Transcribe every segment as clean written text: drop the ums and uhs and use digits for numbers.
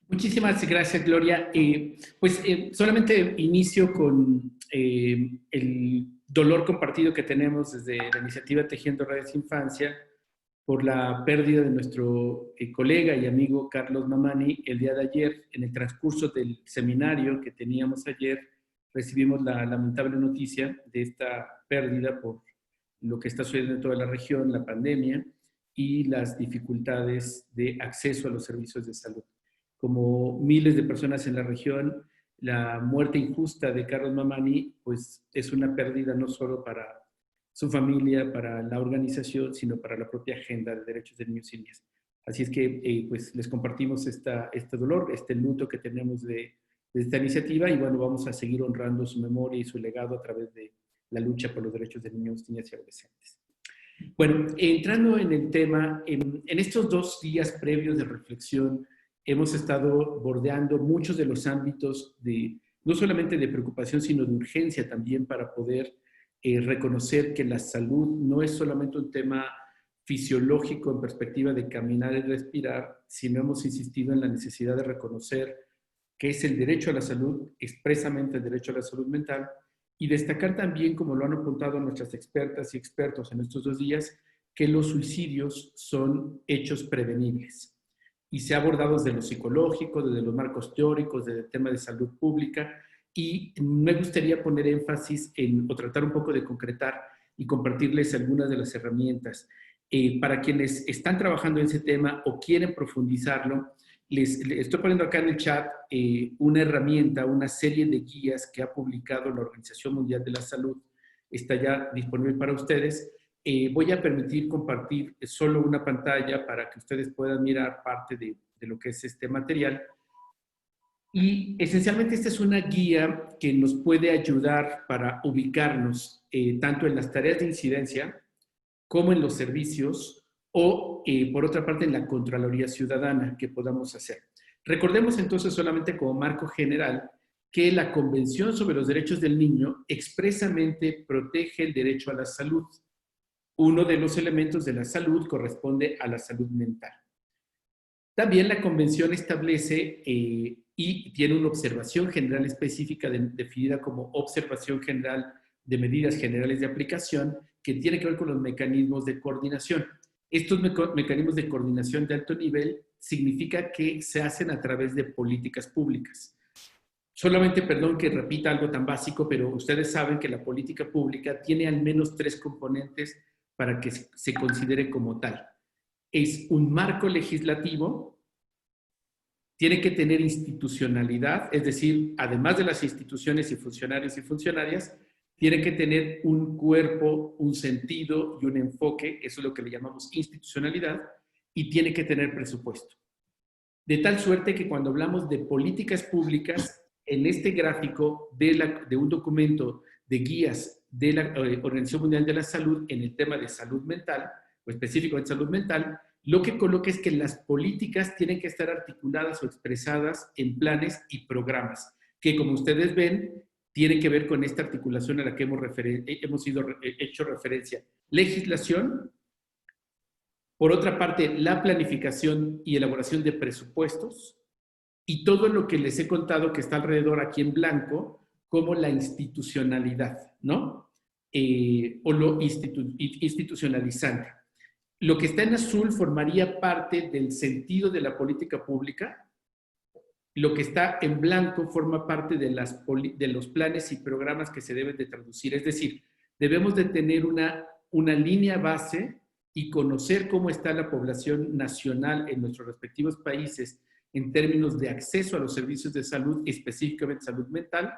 Muchísimas gracias, Gloria. Solamente inicio con el dolor compartido que tenemos desde la iniciativa Tejiendo Redes Infancia por la pérdida de nuestro colega y amigo Carlos Mamani el día de ayer. En el transcurso del seminario que teníamos ayer, recibimos la lamentable noticia de esta pérdida por lo que está sucediendo en toda la región, la pandemia y las dificultades de acceso a los servicios de salud. Como miles de personas en la región, la muerte injusta de Carlos Mamani pues, es una pérdida no solo para su familia, para la organización, sino para la propia agenda de derechos de niños y niñas. Así es que pues les compartimos este dolor, este luto que tenemos de esta iniciativa y bueno, vamos a seguir honrando su memoria y su legado a través de la lucha por los derechos de niños, niñas y adolescentes. Bueno, entrando en el tema, en estos 2 días previos de reflexión hemos estado bordeando muchos de los ámbitos de, no solamente de preocupación, sino de urgencia también para poder reconocer que la salud no es solamente un tema fisiológico en perspectiva de caminar y respirar, sino hemos insistido en la necesidad de reconocer que es el derecho a la salud, expresamente el derecho a la salud mental, y destacar también, como lo han apuntado nuestras expertas y expertos en estos 2 días, que los suicidios son hechos prevenibles. Y se ha abordado desde lo psicológico, desde los marcos teóricos, desde el tema de salud pública, y me gustaría poner énfasis en, o tratar un poco de concretar y compartirles algunas de las herramientas. Para quienes están trabajando en ese tema o quieren profundizarlo, les estoy poniendo acá en el chat una herramienta, una serie de guías que ha publicado la Organización Mundial de la Salud. Está ya disponible para ustedes. Voy a permitir compartir solo una pantalla para que ustedes puedan mirar parte de lo que es este material. Y esencialmente esta es una guía que nos puede ayudar para ubicarnos tanto en las tareas de incidencia como en los servicios o, por otra parte, en la Contraloría Ciudadana que podamos hacer. Recordemos entonces solamente como marco general que la Convención sobre los Derechos del Niño expresamente protege el derecho a la salud. Uno de los elementos de la salud corresponde a la salud mental. También la Convención establece y tiene una observación general específica definida como observación general de medidas generales de aplicación que tiene que ver con los mecanismos de coordinación. Estos mecanismos de coordinación de alto nivel significa que se hacen a través de políticas públicas. Solamente, perdón que repita algo tan básico, pero ustedes saben que la política pública tiene al menos 3 componentes para que se considere como tal. Es un marco legislativo, tiene que tener institucionalidad, es decir, además de las instituciones y funcionarios y funcionarias, tiene que tener un cuerpo, un sentido y un enfoque, eso es lo que le llamamos institucionalidad, y tiene que tener presupuesto. De tal suerte que cuando hablamos de políticas públicas, en este gráfico de un documento de guías de la Organización Mundial de la Salud en el tema de salud mental, o específicamente salud mental, lo que coloca es que las políticas tienen que estar articuladas o expresadas en planes y programas, que como ustedes ven, tienen que ver con esta articulación a la que hemos hecho referencia. Legislación, por otra parte, la planificación y elaboración de presupuestos, y todo lo que les he contado que está alrededor aquí en blanco, como la institucionalidad, ¿no? O lo institucionalizante. Lo que está en azul formaría parte del sentido de la política pública. Lo que está en blanco forma parte de los planes y programas que se deben de traducir. Es decir, debemos de tener una línea base y conocer cómo está la población nacional en nuestros respectivos países en términos de acceso a los servicios de salud, específicamente salud mental.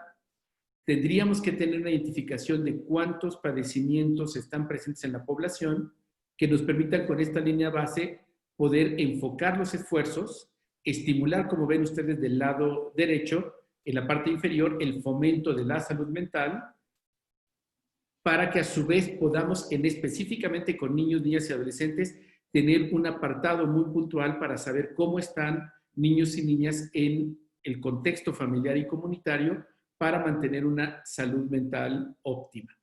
Tendríamos que tener una identificación de cuántos padecimientos están presentes en la población que nos permitan con esta línea base poder enfocar los esfuerzos, estimular, como ven ustedes del lado derecho, en la parte inferior, el fomento de la salud mental, para que a su vez podamos, específicamente con niños, niñas y adolescentes, tener un apartado muy puntual para saber cómo están niños y niñas en el contexto familiar y comunitario para mantener una salud mental óptima.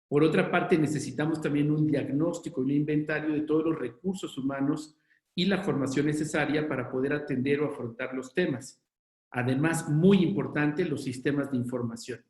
Por otra parte, necesitamos también un diagnóstico, un inventario de todos los recursos humanos y la formación necesaria para poder atender o afrontar los temas. Además, muy importante, los sistemas de información.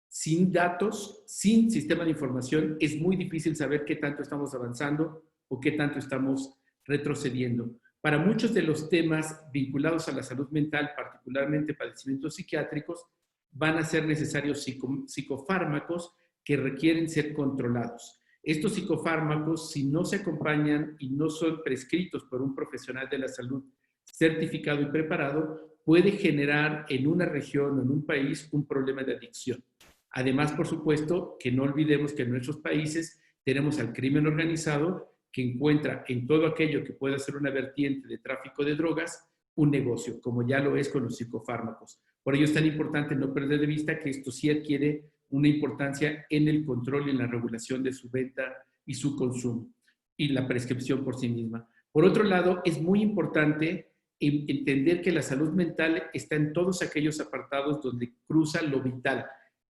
Sin datos, sin sistema de información, es muy difícil saber qué tanto estamos avanzando o qué tanto estamos retrocediendo. Para muchos de los temas vinculados a la salud mental, particularmente padecimientos psiquiátricos, van a ser necesarios psicofármacos que requieren ser controlados. Estos psicofármacos, si no se acompañan y no son prescritos por un profesional de la salud certificado y preparado, puede generar en una región o en un país un problema de adicción. Además, por supuesto, que no olvidemos que en nuestros países tenemos al crimen organizado que encuentra en todo aquello que pueda ser una vertiente de tráfico de drogas un negocio, como ya lo es con los psicofármacos. Por ello es tan importante no perder de vista que esto sí adquiere una importancia en el control y en la regulación de su venta y su consumo y la prescripción por sí misma. Por otro lado, es muy importante entender que la salud mental está en todos aquellos apartados donde cruza lo vital,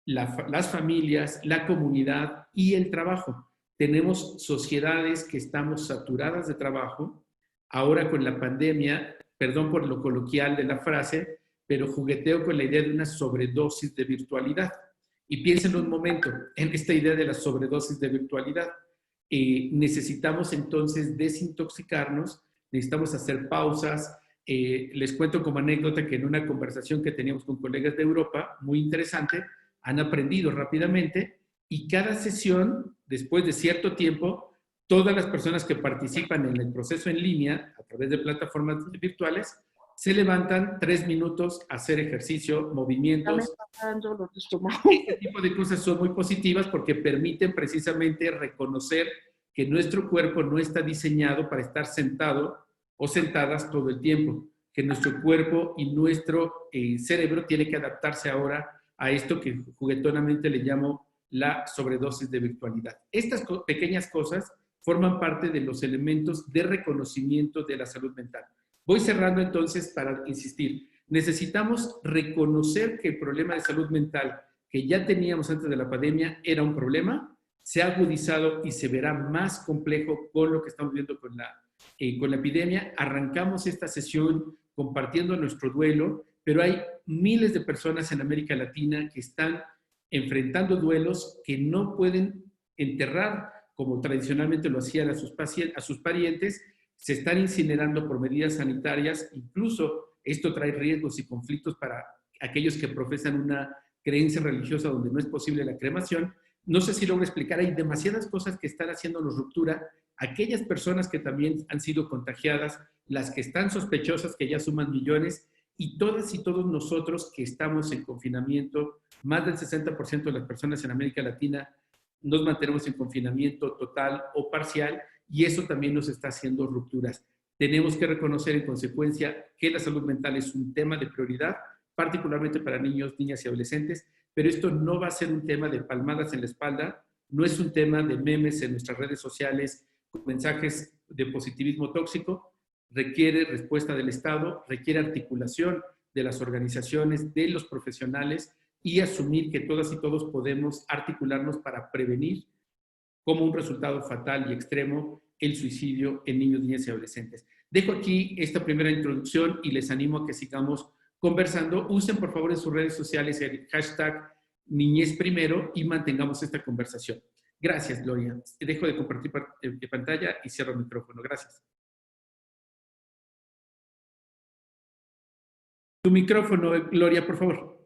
las familias, la comunidad y el trabajo. Tenemos sociedades que estamos saturadas de trabajo. Ahora con la pandemia, perdón por lo coloquial de la frase, pero jugueteo con la idea de una sobredosis de virtualidad. Y piensen un momento en esta idea de la sobredosis de virtualidad. Necesitamos entonces desintoxicarnos, necesitamos hacer pausas. Les cuento como anécdota que en una conversación que teníamos con colegas de Europa, muy interesante, han aprendido rápidamente y cada sesión, después de cierto tiempo, todas las personas que participan en el proceso en línea, a través de plataformas virtuales, se levantan 3 minutos a hacer ejercicio, movimientos. Este tipo de cosas son muy positivas porque permiten precisamente reconocer que nuestro cuerpo no está diseñado para estar sentado o sentadas todo el tiempo, que nuestro cuerpo y nuestro cerebro tiene que adaptarse ahora a esto que juguetonamente le llamo la sobredosis de virtualidad. Estas pequeñas cosas forman parte de los elementos de reconocimiento de la salud mental. Voy cerrando entonces para insistir. Necesitamos reconocer que el problema de salud mental que ya teníamos antes de la pandemia era un problema, se ha agudizado y se verá más complejo con lo que estamos viendo con la epidemia. Arrancamos esta sesión compartiendo nuestro duelo, pero hay miles de personas en América Latina que están enfrentando duelos que no pueden enterrar como tradicionalmente lo hacían a sus parientes, se están incinerando por medidas sanitarias, incluso esto trae riesgos y conflictos para aquellos que profesan una creencia religiosa donde no es posible la cremación. No sé si logro explicar, hay demasiadas cosas que están haciéndonos ruptura, aquellas personas que también han sido contagiadas, las que están sospechosas que ya suman millones, y todas y todos nosotros que estamos en confinamiento, más del 60% de las personas en América Latina nos mantenemos en confinamiento total o parcial, y eso también nos está haciendo rupturas. Tenemos que reconocer en consecuencia que la salud mental es un tema de prioridad, particularmente para niños, niñas y adolescentes, pero esto no va a ser un tema de palmadas en la espalda, no es un tema de memes en nuestras redes sociales con mensajes de positivismo tóxico, requiere respuesta del Estado, requiere articulación de las organizaciones, de los profesionales y asumir que todas y todos podemos articularnos para prevenir como un resultado fatal y extremo el suicidio en niños, niñas y adolescentes. Dejo aquí esta primera introducción y les animo a que sigamos conversando. Usen por favor en sus redes sociales el hashtag Niñez Primero y mantengamos esta conversación. Gracias, Gloria. Dejo de compartir pantalla y cierro el micrófono. Gracias. Tu micrófono, Gloria, por favor.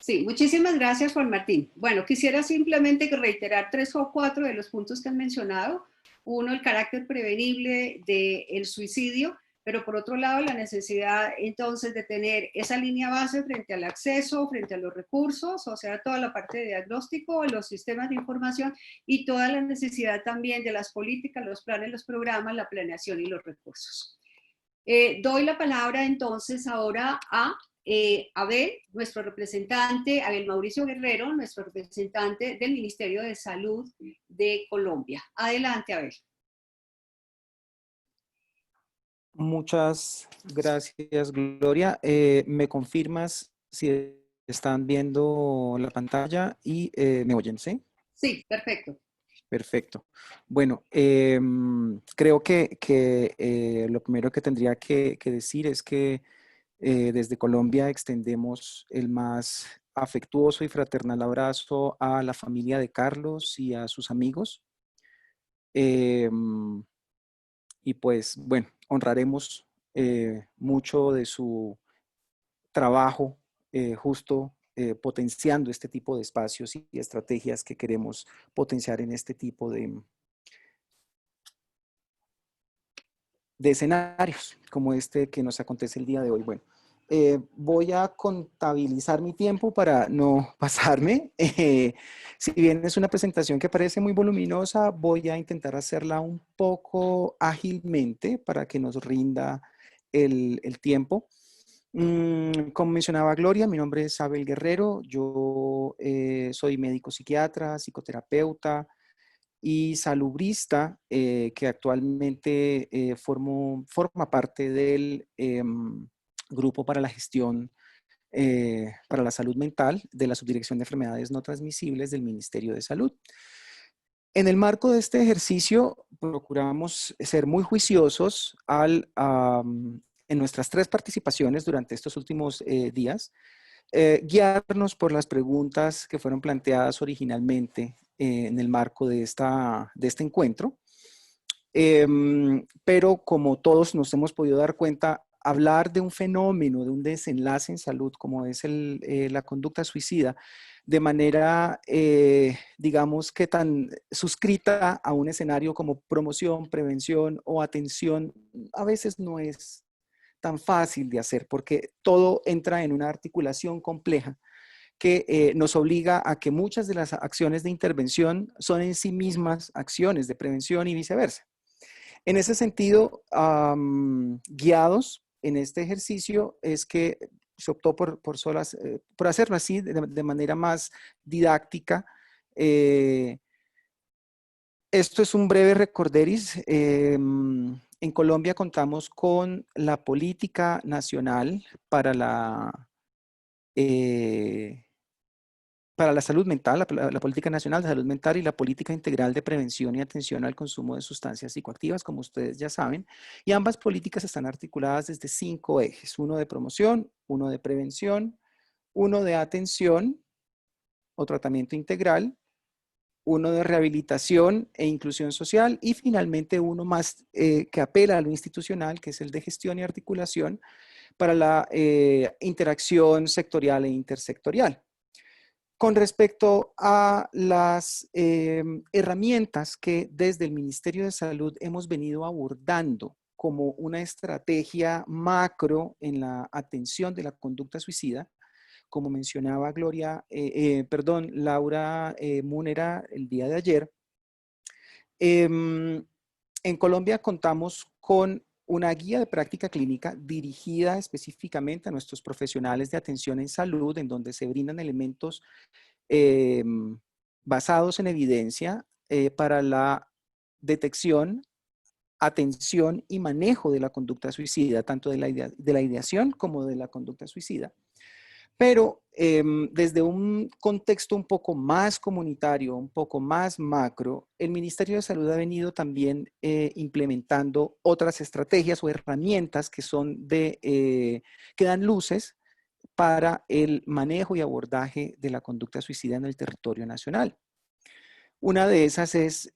Sí, muchísimas gracias, Juan Martín. Bueno, quisiera simplemente reiterar 3 o 4 de los puntos que han mencionado. Uno, el carácter prevenible del suicidio, pero por otro lado, la necesidad entonces de tener esa línea base frente al acceso, frente a los recursos, o sea, toda la parte de diagnóstico, los sistemas de información y toda la necesidad también de las políticas, los planes, los programas, la planeación y los recursos. Doy la palabra entonces ahora a Abel, nuestro representante, Abel Mauricio Guerrero, nuestro representante del Ministerio de Salud de Colombia. Adelante, Abel. Muchas gracias, Gloria. ¿Me confirmas si están viendo la pantalla y me oyen, sí? Sí, perfecto. Perfecto. Bueno, creo que lo primero que tendría que decir es que desde Colombia extendemos el más afectuoso y fraternal abrazo a la familia de Carlos y a sus amigos. Y pues, bueno, honraremos mucho de su trabajo justo potenciando este tipo de espacios y estrategias que queremos potenciar en este tipo de escenarios como este que nos acontece el día de hoy. Bueno, voy a contabilizar mi tiempo para no pasarme. Si bien es una presentación que parece muy voluminosa, voy a intentar hacerla un poco ágilmente para que nos rinda el tiempo. Como mencionaba Gloria, mi nombre es Abel Guerrero, yo soy médico psiquiatra, psicoterapeuta, y salubrista que actualmente forma parte del Grupo para la Gestión para la Salud Mental de la Subdirección de Enfermedades No Transmisibles del Ministerio de Salud. En el marco de este ejercicio, procuramos ser muy juiciosos en nuestras 3 participaciones durante estos últimos días, guiarnos por las preguntas que fueron planteadas originalmente en el marco de este encuentro. Pero como todos nos hemos podido dar cuenta, hablar de un fenómeno, de un desenlace en salud como es la conducta suicida, de manera, digamos que tan suscrita a un escenario como promoción, prevención o atención, a veces no es tan fácil de hacer porque todo entra en una articulación compleja que nos obliga a que muchas de las acciones de intervención son en sí mismas acciones de prevención y viceversa. En ese sentido, guiados en este ejercicio es que se optó por hacerlo así de manera más didáctica. Esto es un breve recorderis. En Colombia contamos con la política nacional eh, para la salud mental, la política nacional de salud mental y la política integral de prevención y atención al consumo de sustancias psicoactivas, como ustedes ya saben. Y ambas políticas están articuladas desde 5 ejes: uno de promoción, uno de prevención, uno de atención o tratamiento integral, uno de rehabilitación e inclusión social y finalmente uno más que apela a lo institucional, que es el de gestión y articulación para la interacción sectorial e intersectorial. Con respecto a las herramientas que desde el Ministerio de Salud hemos venido abordando como una estrategia macro en la atención de la conducta suicida, como mencionaba Laura Múnera el día de ayer, en Colombia contamos con una guía de práctica clínica dirigida específicamente a nuestros profesionales de atención en salud, en donde se brindan elementos basados en evidencia para la detección, atención y manejo de la conducta suicida, tanto de la ideación como de la conducta suicida. Pero desde un contexto un poco más comunitario, un poco más macro, el Ministerio de Salud ha venido también implementando otras estrategias o herramientas que que dan luces para el manejo y abordaje de la conducta suicida en el territorio nacional. Una de esas es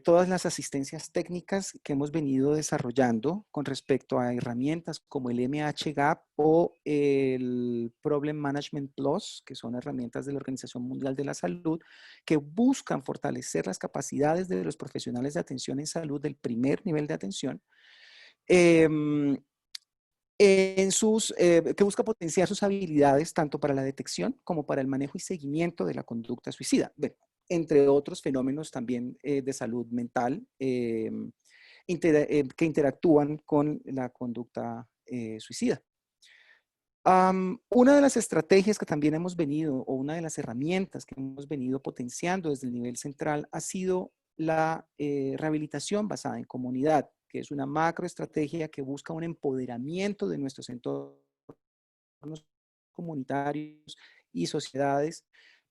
todas las asistencias técnicas que hemos venido desarrollando con respecto a herramientas como el MHGAP o el Problem Management Plus, que son herramientas de la Organización Mundial de la Salud, que buscan fortalecer las capacidades de los profesionales de atención en salud del primer nivel de atención, que busca potenciar sus habilidades tanto para la detección como para el manejo y seguimiento de la conducta suicida, bueno, entre otros fenómenos también de salud mental que interactúan con la conducta suicida. Una de las estrategias que también hemos venido, o una de las herramientas que hemos venido potenciando desde el nivel central ha sido la rehabilitación basada en comunidad. que es una macroestrategia que busca un empoderamiento de nuestros entornos comunitarios y sociedades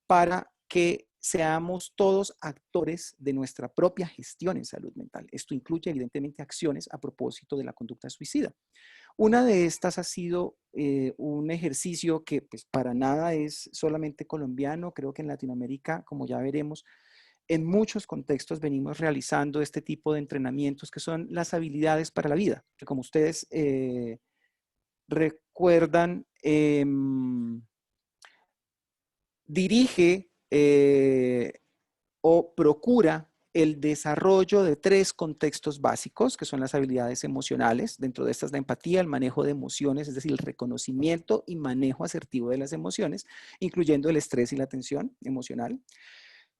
para que seamos todos actores de nuestra propia gestión en salud mental. Esto incluye evidentemente acciones a propósito de la conducta suicida. Una de estas ha sido un ejercicio que pues, para nada es solamente colombiano. Creo que en Latinoamérica, como ya veremos, en muchos contextos venimos realizando este tipo de entrenamientos que son las habilidades para la vida, que como ustedes recuerdan, dirige o procura el desarrollo de 3 contextos básicos, que son las habilidades emocionales. Dentro de estas, la empatía, el manejo de emociones, es decir, el reconocimiento y manejo asertivo de las emociones, incluyendo el estrés y la tensión emocional.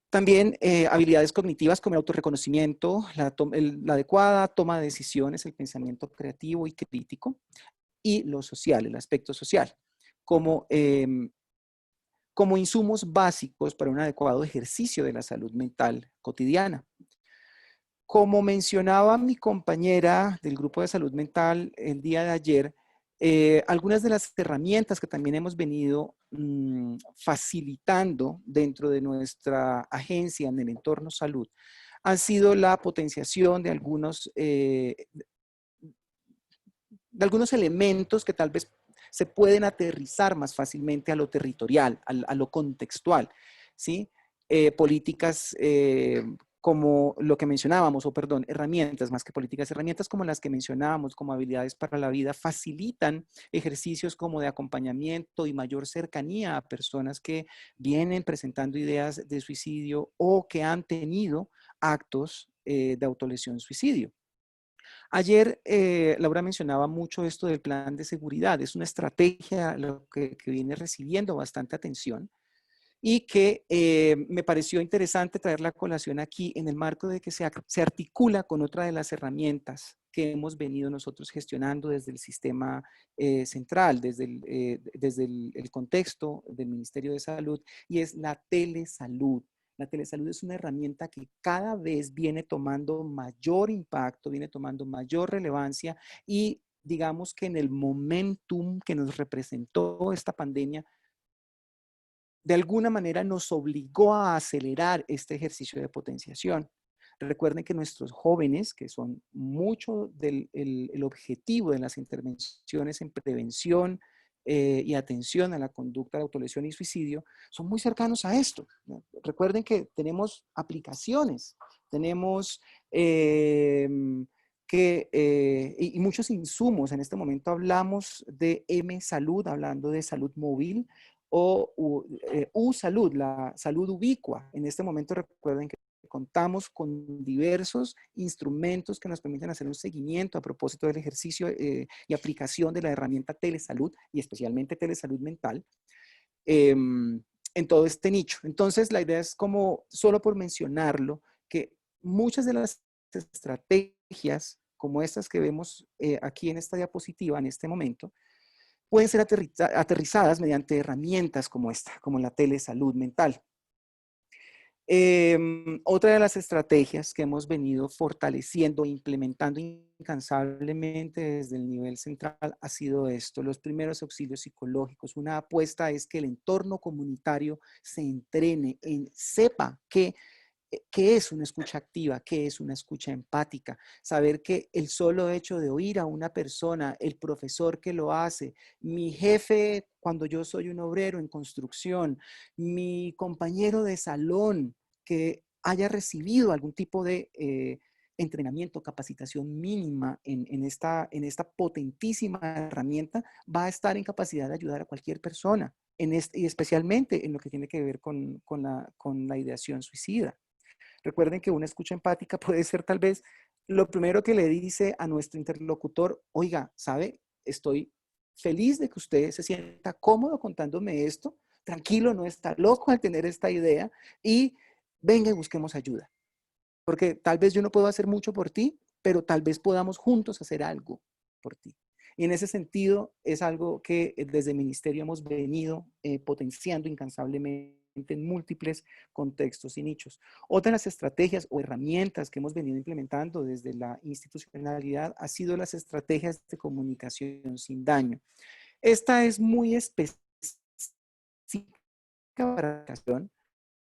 También habilidades cognitivas como el autorreconocimiento, la adecuada toma de decisiones, el pensamiento creativo y crítico, y lo social, el aspecto social, como como insumos básicos para un adecuado ejercicio de la salud mental cotidiana. Como mencionaba mi compañera del grupo de salud mental el día de ayer, algunas de las herramientas que también hemos venido facilitando dentro de nuestra agencia en el entorno salud han sido la potenciación de algunos elementos que tal vez se pueden aterrizar más fácilmente a lo territorial, a lo contextual, ¿sí? Políticas como lo que mencionábamos, o perdón, herramientas más que políticas, herramientas como las que mencionábamos, como habilidades para la vida, facilitan ejercicios como de acompañamiento y mayor cercanía a personas que vienen presentando ideas de suicidio o que han tenido actos de autolesión-suicidio. Ayer Laura mencionaba mucho esto del plan de seguridad. Es una estrategia lo que viene recibiendo bastante atención y que me pareció interesante traer la colación aquí en el marco de que se articula con otra de las herramientas que hemos venido nosotros gestionando desde el sistema central, desde el contexto del Ministerio de Salud, y es la telesalud. La telesalud es una herramienta que cada vez viene tomando mayor impacto, viene tomando mayor relevancia y digamos que en el momentum que nos representó esta pandemia, de alguna manera nos obligó a acelerar este ejercicio de potenciación. Recuerden que nuestros jóvenes, que son mucho el objetivo de las intervenciones en prevención y atención a la conducta de autolesión y suicidio, son muy cercanos a esto, ¿no? Recuerden que tenemos aplicaciones, tenemos y muchos insumos. En este momento hablamos de M-Salud, hablando de salud móvil, o U-Salud, la salud ubicua. En este momento recuerden que contamos con diversos instrumentos que nos permiten hacer un seguimiento a propósito del ejercicio y aplicación de la herramienta telesalud y especialmente telesalud mental en todo este nicho. Entonces la idea es como, solo por mencionarlo, que muchas de las estrategias como estas que vemos aquí en esta diapositiva en este momento, pueden ser aterrizadas mediante herramientas como esta, como la telesalud mental. Otra de las estrategias que hemos venido fortaleciendo e implementando incansablemente desde el nivel central ha sido esto, los primeros auxilios psicológicos. Una apuesta es que el entorno comunitario se entrene, sepa qué es una escucha activa, qué es una escucha empática, saber que el solo hecho de oír a una persona, el profesor que lo hace, mi jefe cuando yo soy un obrero en construcción, mi compañero de salón que haya recibido algún tipo de entrenamiento, capacitación mínima en esta potentísima herramienta, va a estar en capacidad de ayudar a cualquier persona, y especialmente en lo que tiene que ver con la ideación suicida. Recuerden que una escucha empática puede ser tal vez lo primero que le dice a nuestro interlocutor, oiga, ¿sabe? Estoy feliz de que usted se sienta cómodo contándome esto, tranquilo, no está loco al tener esta idea y venga y busquemos ayuda. Porque tal vez yo no puedo hacer mucho por ti, pero tal vez podamos juntos hacer algo por ti. Y en ese sentido es algo que desde el ministerio hemos venido potenciando incansablemente en múltiples contextos y nichos. Otra de las estrategias o herramientas que hemos venido implementando desde la institucionalidad ha sido las estrategias de comunicación sin daño. Esta es muy específica para la educación.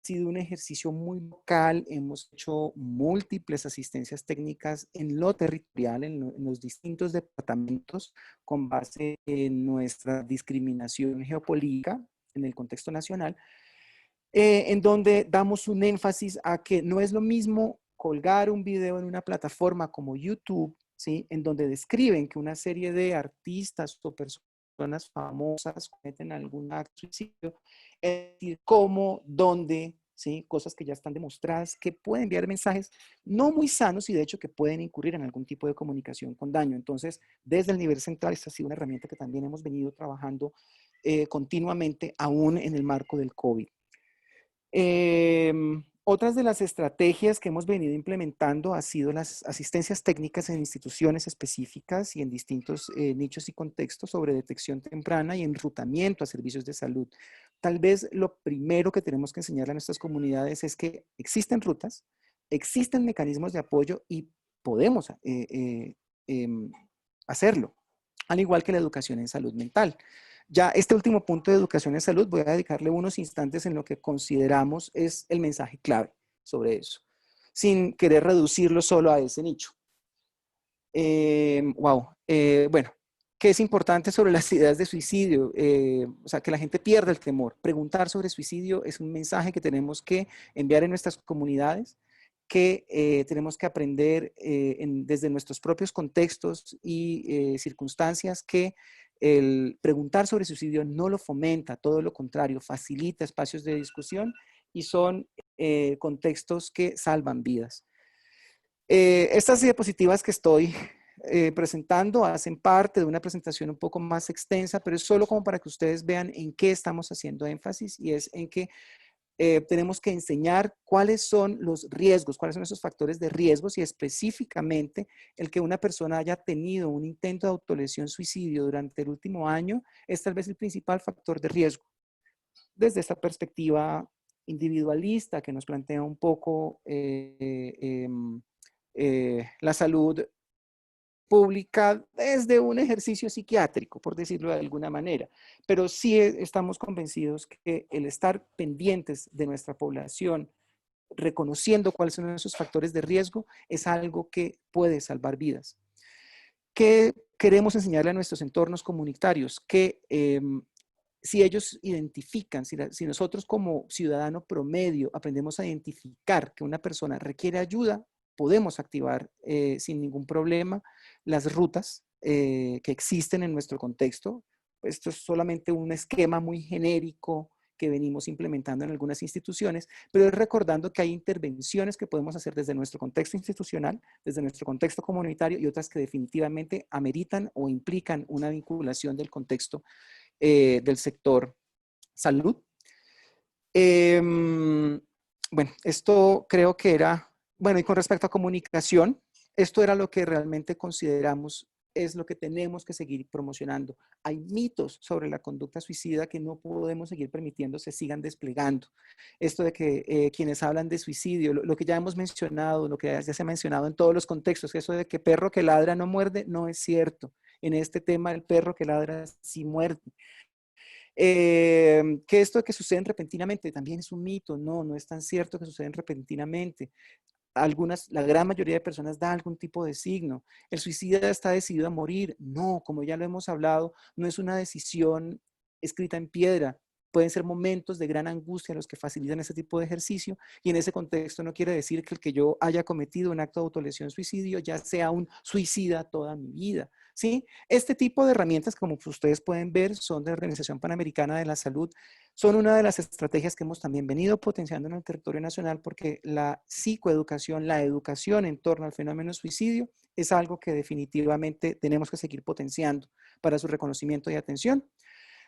Ha sido un ejercicio muy local, hemos hecho múltiples asistencias técnicas en lo territorial, en los distintos departamentos, con base en nuestra discriminación geopolítica en el contexto nacional, en donde damos un énfasis a que no es lo mismo colgar un video en una plataforma como YouTube, ¿sí? En donde describen que una serie de artistas o personas famosas cometen algún acto de suicidio, es decir, cómo, dónde, ¿sí? Cosas que ya están demostradas, que pueden enviar mensajes no muy sanos y de hecho que pueden incurrir en algún tipo de comunicación con daño. Entonces, desde el nivel central, esta ha sido una herramienta que también hemos venido trabajando continuamente, aún en el marco del COVID. Otras de las estrategias que hemos venido implementando ha sido las asistencias técnicas en instituciones específicas y en distintos nichos y contextos sobre detección temprana y enrutamiento a servicios de salud. Tal vez lo primero que tenemos que enseñarle a nuestras comunidades es que existen rutas, existen mecanismos de apoyo y podemos hacerlo, al igual que la educación en salud mental. Ya este último punto de educación en salud voy a dedicarle unos instantes en lo que consideramos es el mensaje clave sobre eso, sin querer reducirlo solo a ese nicho. Bueno, ¿qué es importante sobre las ideas de suicidio? O sea, que la gente pierda el temor. Preguntar sobre suicidio es un mensaje que tenemos que enviar en nuestras comunidades, que tenemos que aprender desde nuestros propios contextos y circunstancias, que el preguntar sobre suicidio no lo fomenta, todo lo contrario, facilita espacios de discusión y son contextos que salvan vidas. Estas diapositivas que estoy presentando hacen parte de una presentación un poco más extensa, pero es solo como para que ustedes vean en qué estamos haciendo énfasis, y es en que tenemos que enseñar cuáles son los riesgos, cuáles son esos factores de riesgos, y específicamente el que una persona haya tenido un intento de autolesión suicidio durante el último año es tal vez el principal factor de riesgo. Desde esta perspectiva individualista que nos plantea un poco la salud pública desde un ejercicio psiquiátrico, por decirlo de alguna manera. Pero sí estamos convencidos que el estar pendientes de nuestra población, reconociendo cuáles son esos factores de riesgo, es algo que puede salvar vidas. ¿Qué queremos enseñarle a nuestros entornos comunitarios? Que si ellos identifican, si nosotros como ciudadano promedio aprendemos a identificar que una persona requiere ayuda, podemos activar sin ningún problema las rutas que existen en nuestro contexto. Esto es solamente un esquema muy genérico que venimos implementando en algunas instituciones, pero es recordando que hay intervenciones que podemos hacer desde nuestro contexto institucional, desde nuestro contexto comunitario, y otras que definitivamente ameritan o implican una vinculación del contexto del sector salud. Bueno, esto creo que era, bueno, y con respecto a comunicación, esto era lo que realmente consideramos es lo que tenemos que seguir promocionando. Hay mitos sobre la conducta suicida que no podemos seguir permitiendo se sigan desplegando. Esto de que quienes hablan de suicidio, lo que ya hemos mencionado, lo que ya se ha mencionado en todos los contextos, eso de que perro que ladra no muerde, no es cierto. En este tema, el perro que ladra sí muerde. Que esto de que suceden repentinamente también es un mito. No, no es tan cierto que suceden repentinamente. La gran mayoría de personas da algún tipo de signo. ¿El suicida está decidido a morir? No, como ya lo hemos hablado, no es una decisión escrita en piedra. Pueden ser momentos de gran angustia los que facilitan ese tipo de ejercicio, y en ese contexto no quiere decir que el que yo haya cometido un acto de autolesión suicidio ya sea un suicida toda mi vida, ¿sí? Este tipo de herramientas, como ustedes pueden ver, son de la Organización Panamericana de la Salud. Son una de las estrategias que hemos también venido potenciando en el territorio nacional, porque la psicoeducación, la educación en torno al fenómeno suicidio es algo que definitivamente tenemos que seguir potenciando para su reconocimiento y atención.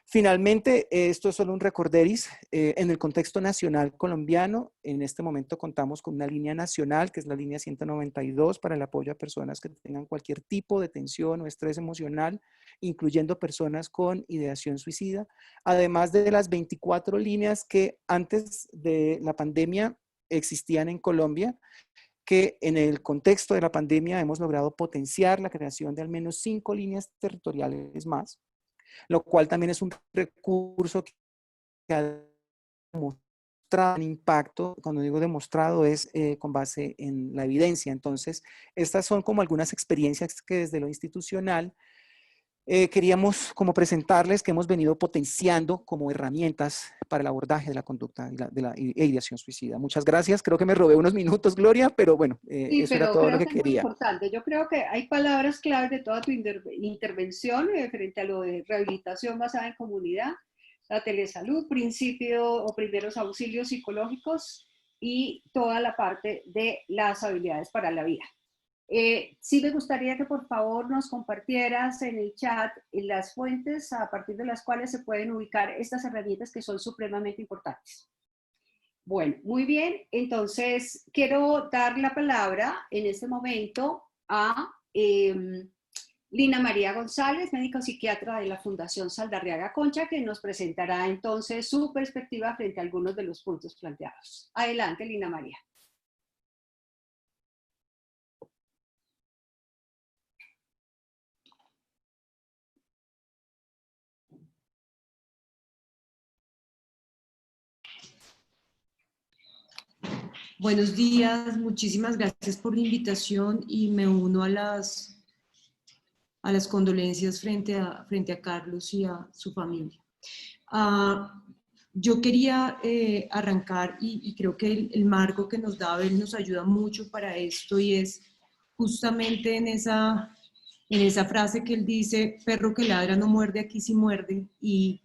Finalmente, esto es solo un recorderis. En el contexto nacional colombiano, en este momento contamos con una línea nacional, que es la línea 192, para el apoyo a personas que tengan cualquier tipo de tensión o estrés emocional, incluyendo personas con ideación suicida, además de las 24 líneas que antes de la pandemia existían en Colombia, que en el contexto de la pandemia hemos logrado potenciar la creación de al menos 5 líneas territoriales más, lo cual también es un recurso que ha demostrado un impacto. Cuando digo demostrado es con base en la evidencia. Entonces, estas son como algunas experiencias que desde lo institucional queríamos como presentarles, que hemos venido potenciando como herramientas para el abordaje de la conducta de la ideación suicida. Muchas gracias. Creo que me robé unos minutos, Gloria, pero bueno, Sí, eso era pero todo lo creo que que es muy quería. importante. Yo creo que hay palabras claves de toda tu intervención frente a lo de rehabilitación basada en comunidad, la telesalud, principio o primeros auxilios psicológicos y toda la parte de las habilidades para la vida. Sí me gustaría que por favor nos compartieras en el chat las fuentes a partir de las cuales se pueden ubicar estas herramientas que son supremamente importantes. Bueno, muy bien. Entonces, quiero dar la palabra en este momento a Lina María González, médico psiquiatra de la Fundación Saldarriaga Concha, que nos presentará entonces su perspectiva frente a algunos de los puntos planteados. Adelante, Lina María. Buenos días, muchísimas gracias por la invitación y me uno a las condolencias frente a Carlos y a su familia. Yo quería arrancar y creo que el marco que nos da Abel nos ayuda mucho para esto y es justamente en esa frase que él dice, perro que ladra no muerde, aquí sí muerde, y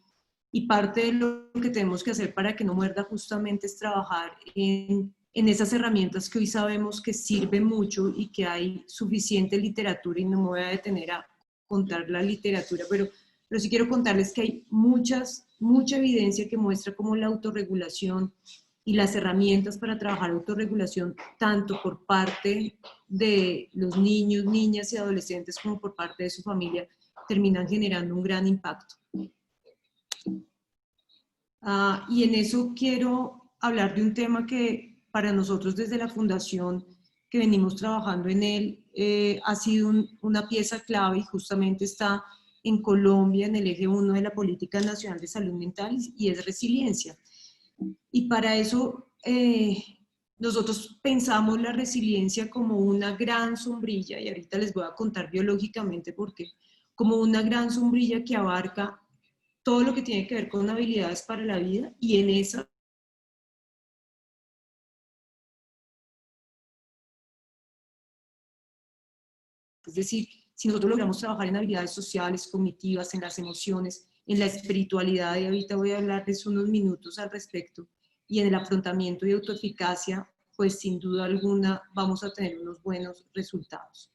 parte de lo que tenemos que hacer para que no muerda justamente es trabajar en esas herramientas que hoy sabemos que sirven mucho y que hay suficiente literatura, y no me voy a detener a contar la literatura, pero sí quiero contarles que hay mucha evidencia que muestra cómo la autorregulación y las herramientas para trabajar autorregulación, tanto por parte de los niños, niñas y adolescentes como por parte de su familia, terminan generando un gran impacto. Y en eso quiero hablar de un tema que para nosotros desde la Fundación, que venimos trabajando en él, ha sido una pieza clave y justamente está en Colombia en el eje 1 de la Política Nacional de Salud Mental, y es resiliencia. Y para eso nosotros pensamos la resiliencia como una gran sombrilla, y ahorita les voy a contar biológicamente por qué, como una gran sombrilla que abarca todo lo que tiene que ver con habilidades para la vida, y en esa es decir, si nosotros logramos trabajar en habilidades sociales, cognitivas, en las emociones, en la espiritualidad, y ahorita voy a hablarles unos minutos al respecto, y en el afrontamiento y autoeficacia, pues sin duda alguna vamos a tener unos buenos resultados.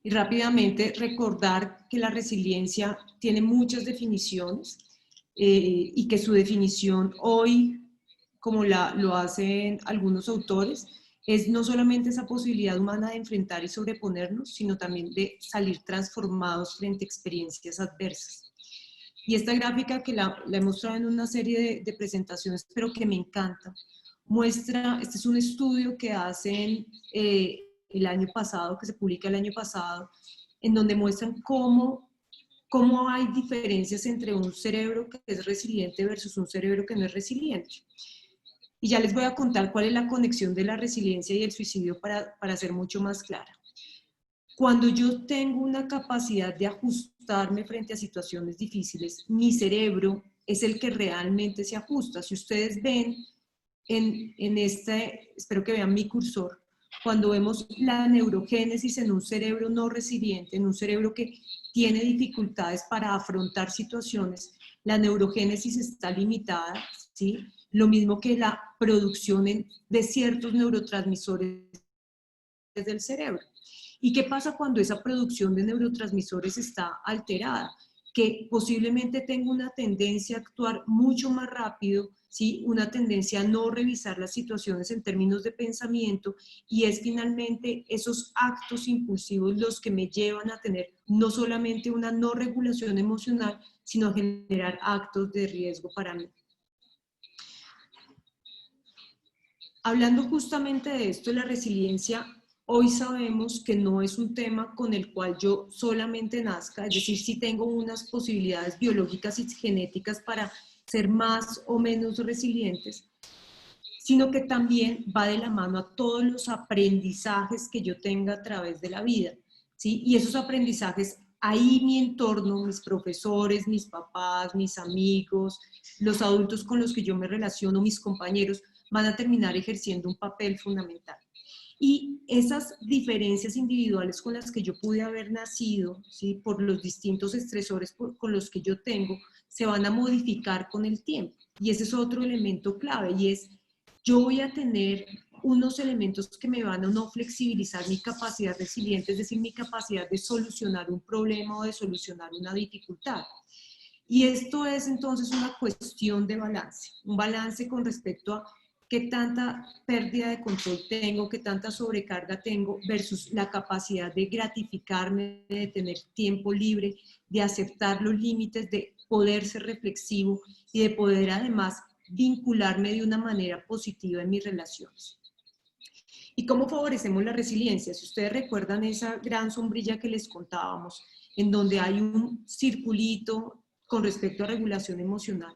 Y rápidamente recordar que la resiliencia tiene muchas definiciones y que su definición hoy, como lo hacen algunos autores, es no solamente esa posibilidad humana de enfrentar y sobreponernos, sino también de salir transformados frente a experiencias adversas. Y esta gráfica, que la he mostrado en una serie de presentaciones, pero que me encanta, muestra, este es un estudio que hacen el año pasado, que se publica el año pasado, en donde muestran cómo hay diferencias entre un cerebro que es resiliente versus un cerebro que no es resiliente. Y ya les voy a contar cuál es la conexión de la resiliencia y el suicidio para ser mucho más clara. Cuando yo tengo una capacidad de ajustarme frente a situaciones difíciles, mi cerebro es el que realmente se ajusta. Si ustedes ven en este, espero que vean mi cursor, cuando vemos la neurogénesis en un cerebro no resiliente, en un cerebro que tiene dificultades para afrontar situaciones, la neurogénesis está limitada, ¿sí? Lo mismo que la producción de ciertos neurotransmisores del cerebro. ¿Y qué pasa cuando esa producción de neurotransmisores está alterada? que posiblemente tengo una tendencia a actuar mucho más rápido, ¿sí? Una tendencia a no revisar las situaciones en términos de pensamiento, y es finalmente esos actos impulsivos los que me llevan a tener no solamente una no regulación emocional, sino a generar actos de riesgo para mí. Hablando justamente de esto, la resiliencia, hoy sabemos que no es un tema con el cual yo solamente nazca, es decir, sí tengo unas posibilidades biológicas y genéticas para ser más o menos resilientes, sino que también va de la mano a todos los aprendizajes que yo tenga a través de la vida, ¿sí? Y esos aprendizajes, ahí mi entorno, mis profesores, mis papás, mis amigos, los adultos con los que yo me relaciono, mis compañeros, van a terminar ejerciendo un papel fundamental. Y esas diferencias individuales con las que yo pude haber nacido, ¿sí? Por los distintos estresores con los que yo tengo, se van a modificar con el tiempo. Y ese es otro elemento clave, y es, yo voy a tener unos elementos que me van a no flexibilizar mi capacidad resiliente, es decir, mi capacidad de solucionar un problema o de solucionar una dificultad. Y esto es entonces una cuestión de balance, un balance con respecto a qué tanta pérdida de control tengo, qué tanta sobrecarga tengo, versus la capacidad de gratificarme, de tener tiempo libre, de aceptar los límites, de poder ser reflexivo y de poder además vincularme de una manera positiva en mis relaciones. ¿Y cómo favorecemos la resiliencia? Si ustedes recuerdan esa gran sombrilla que les contábamos, en donde hay un circulito con respecto a regulación emocional.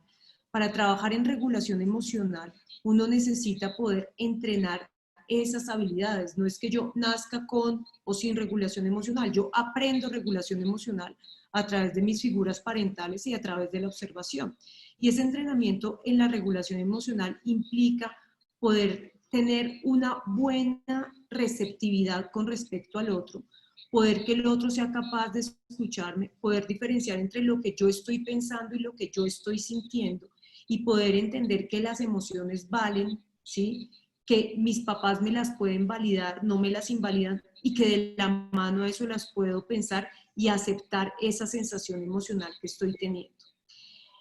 Para trabajar en regulación emocional, uno necesita poder entrenar esas habilidades. No es que yo nazca con o sin regulación emocional, yo aprendo regulación emocional a través de mis figuras parentales y a través de la observación. Y ese entrenamiento en la regulación emocional implica poder tener una buena receptividad con respecto al otro, poder que el otro sea capaz de escucharme, poder diferenciar entre lo que yo estoy pensando y lo que yo estoy sintiendo, y poder entender que las emociones valen, ¿sí? Que mis papás me las pueden validar, no me las invalidan, y que de la mano a eso las puedo pensar y aceptar esa sensación emocional que estoy teniendo.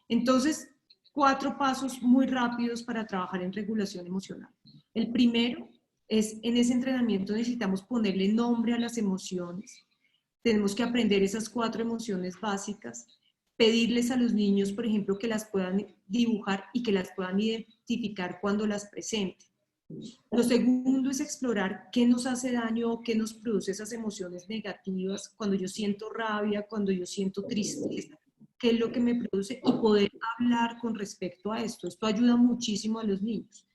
Entonces, 4 pasos muy rápidos para trabajar en regulación emocional. El primero es, en ese entrenamiento necesitamos ponerle nombre a las emociones. Tenemos que aprender esas 4 emociones básicas, pedirles a los niños, por ejemplo, que las puedan dibujar y que las puedan identificar cuando las presenten. Lo segundo es explorar qué nos hace daño o qué nos produce esas emociones negativas, cuando yo siento rabia, cuando yo siento tristeza, qué es lo que me produce, y poder hablar con respecto a esto. Esto ayuda muchísimo a los niños.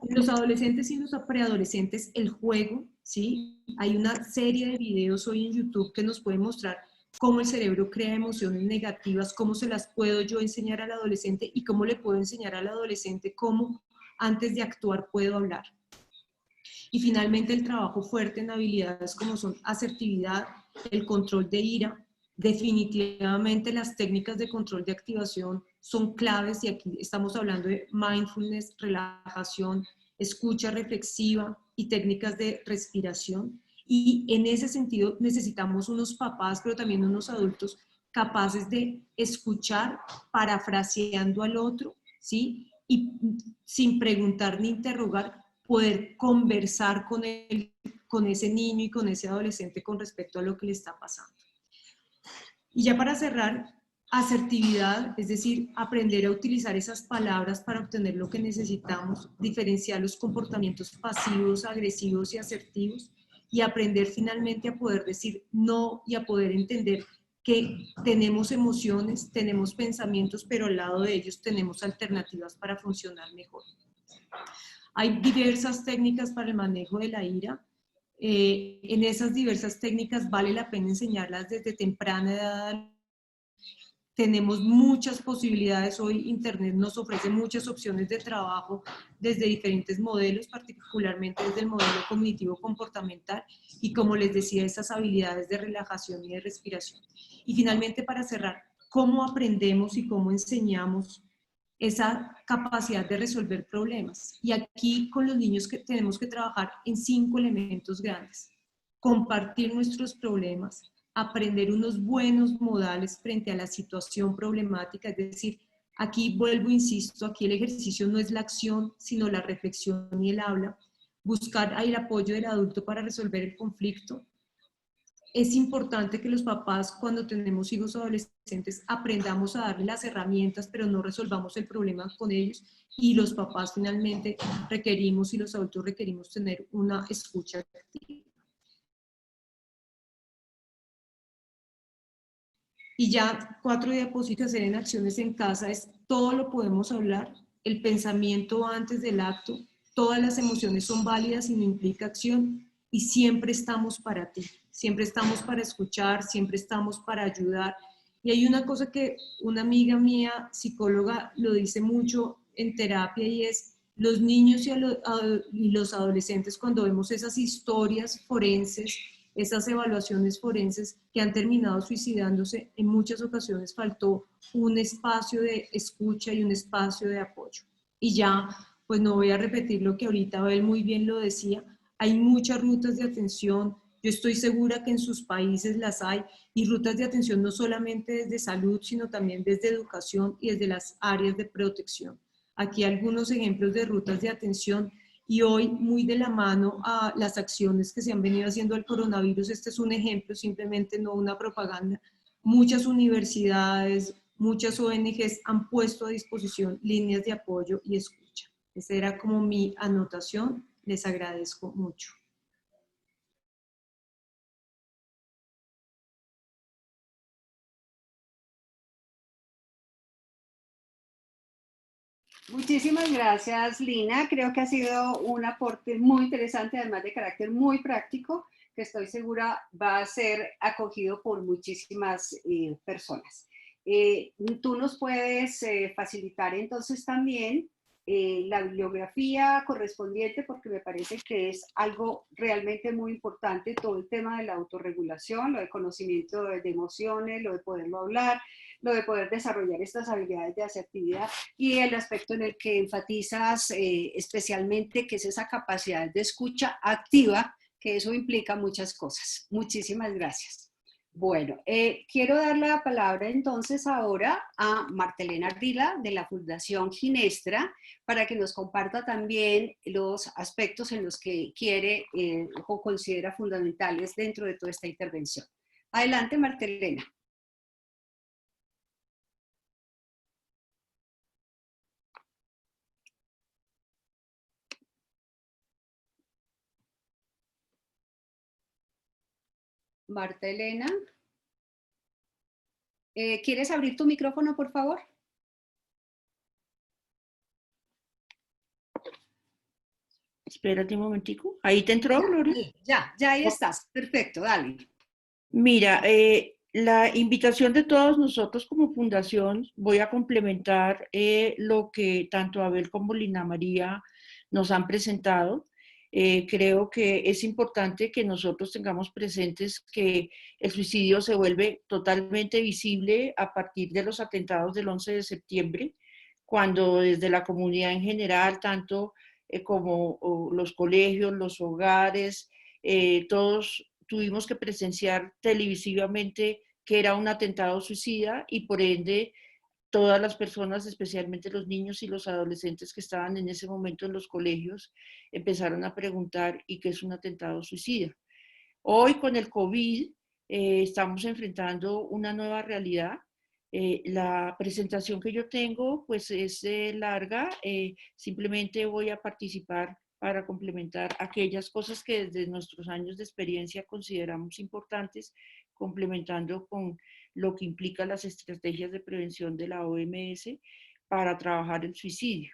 En los adolescentes y los preadolescentes, el juego, ¿sí? Hay una serie de videos hoy en YouTube que nos pueden mostrar cómo el cerebro crea emociones negativas, cómo se las puedo yo enseñar al adolescente y cómo le puedo enseñar al adolescente cómo antes de actuar puedo hablar. Y finalmente el trabajo fuerte en habilidades como son asertividad, el control de ira. Definitivamente las técnicas de control de activación son claves, y aquí estamos hablando de mindfulness, relajación, escucha reflexiva y técnicas de respiración. Y en ese sentido necesitamos unos papás, pero también unos adultos capaces de escuchar parafraseando al otro, ¿sí? Y sin preguntar ni interrogar, poder conversar con él, con ese niño y con ese adolescente con respecto a lo que le está pasando. Y ya para cerrar, asertividad, es decir, aprender a utilizar esas palabras para obtener lo que necesitamos, diferenciar los comportamientos pasivos, agresivos y asertivos, y aprender finalmente a poder decir no y a poder entender que tenemos emociones, tenemos pensamientos, pero al lado de ellos tenemos alternativas para funcionar mejor. Hay diversas técnicas para el manejo de la ira. En esas diversas técnicas vale la pena enseñarlas desde temprana edad. Tenemos muchas posibilidades hoy, Internet nos ofrece muchas opciones de trabajo desde diferentes modelos, particularmente desde el modelo cognitivo-comportamental, y como les decía, esas habilidades de relajación y de respiración. Y finalmente, para cerrar, ¿cómo aprendemos y cómo enseñamos esa capacidad de resolver problemas? Y aquí con los niños que tenemos que trabajar en 5 elementos grandes: compartir nuestros problemas, aprender unos buenos modales frente a la situación problemática, es decir, aquí vuelvo, insisto, aquí el ejercicio no es la acción, sino la reflexión y el habla, buscar el apoyo del adulto para resolver el conflicto. Es importante que los papás, cuando tenemos hijos adolescentes, aprendamos a darles las herramientas, pero no resolvamos el problema con ellos. Y los papás finalmente requerimos, y los adultos requerimos, tener una escucha activa. Y ya 4 diapositivas, hacer en acciones en casa, es todo lo podemos hablar, el pensamiento antes del acto, todas las emociones son válidas y no implica acción, y siempre estamos para ti, siempre estamos para escuchar, siempre estamos para ayudar. Y hay una cosa que una amiga mía, psicóloga, lo dice mucho en terapia, y es los niños y los adolescentes, cuando vemos esas historias forenses, esas evaluaciones forenses que han terminado suicidándose, en muchas ocasiones faltó un espacio de escucha y un espacio de apoyo. Y ya, pues no voy a repetir lo que ahorita Abel muy bien lo decía, hay muchas rutas de atención, yo estoy segura que en sus países las hay, y rutas de atención no solamente desde salud, sino también desde educación y desde las áreas de protección. Aquí algunos ejemplos de rutas de atención. Y hoy, muy de la mano a las acciones que se han venido haciendo al coronavirus, este es un ejemplo, simplemente no una propaganda. Muchas universidades, muchas ONGs han puesto a disposición líneas de apoyo y escucha. Esa era como mi anotación. Les agradezco mucho. Muchísimas gracias, Lina. Creo que ha sido un aporte muy interesante, además de carácter muy práctico, que estoy segura va a ser acogido por muchísimas personas. Tú nos puedes facilitar entonces también la bibliografía correspondiente, porque me parece que es algo realmente muy importante, todo el tema de la autorregulación, lo de conocimiento de emociones, lo de poderlo hablar, lo de poder desarrollar estas habilidades de asertividad, y el aspecto en el que enfatizas especialmente, que es esa capacidad de escucha activa, que eso implica muchas cosas. Muchísimas gracias. Bueno, quiero dar la palabra entonces ahora a Martelena Ardila de la Fundación Ginestra para que nos comparta también los aspectos en los que quiere o considera fundamentales dentro de toda esta intervención. Adelante, Martelena. Martelena. ¿Quieres abrir tu micrófono, por favor? Espérate un momentico. ¿Ahí te entró, Gloria? Ya ahí estás. Perfecto, dale. Mira, la invitación de todos nosotros como fundación, voy a complementar lo que tanto Abel como Lina María nos han presentado. Creo que es importante que nosotros tengamos presentes que el suicidio se vuelve totalmente visible a partir de los atentados del 11 de septiembre, cuando desde la comunidad en general, tanto como los colegios, los hogares, todos tuvimos que presenciar televisivamente que era un atentado suicida, y por ende todas las personas, especialmente los niños y los adolescentes que estaban en ese momento en los colegios, empezaron a preguntar ¿y qué es un atentado suicida? Hoy con el COVID estamos enfrentando una nueva realidad. La presentación que yo tengo pues es larga, simplemente voy a participar para complementar aquellas cosas que desde nuestros años de experiencia consideramos importantes, complementando con lo que implica las estrategias de prevención de la OMS para trabajar el suicidio.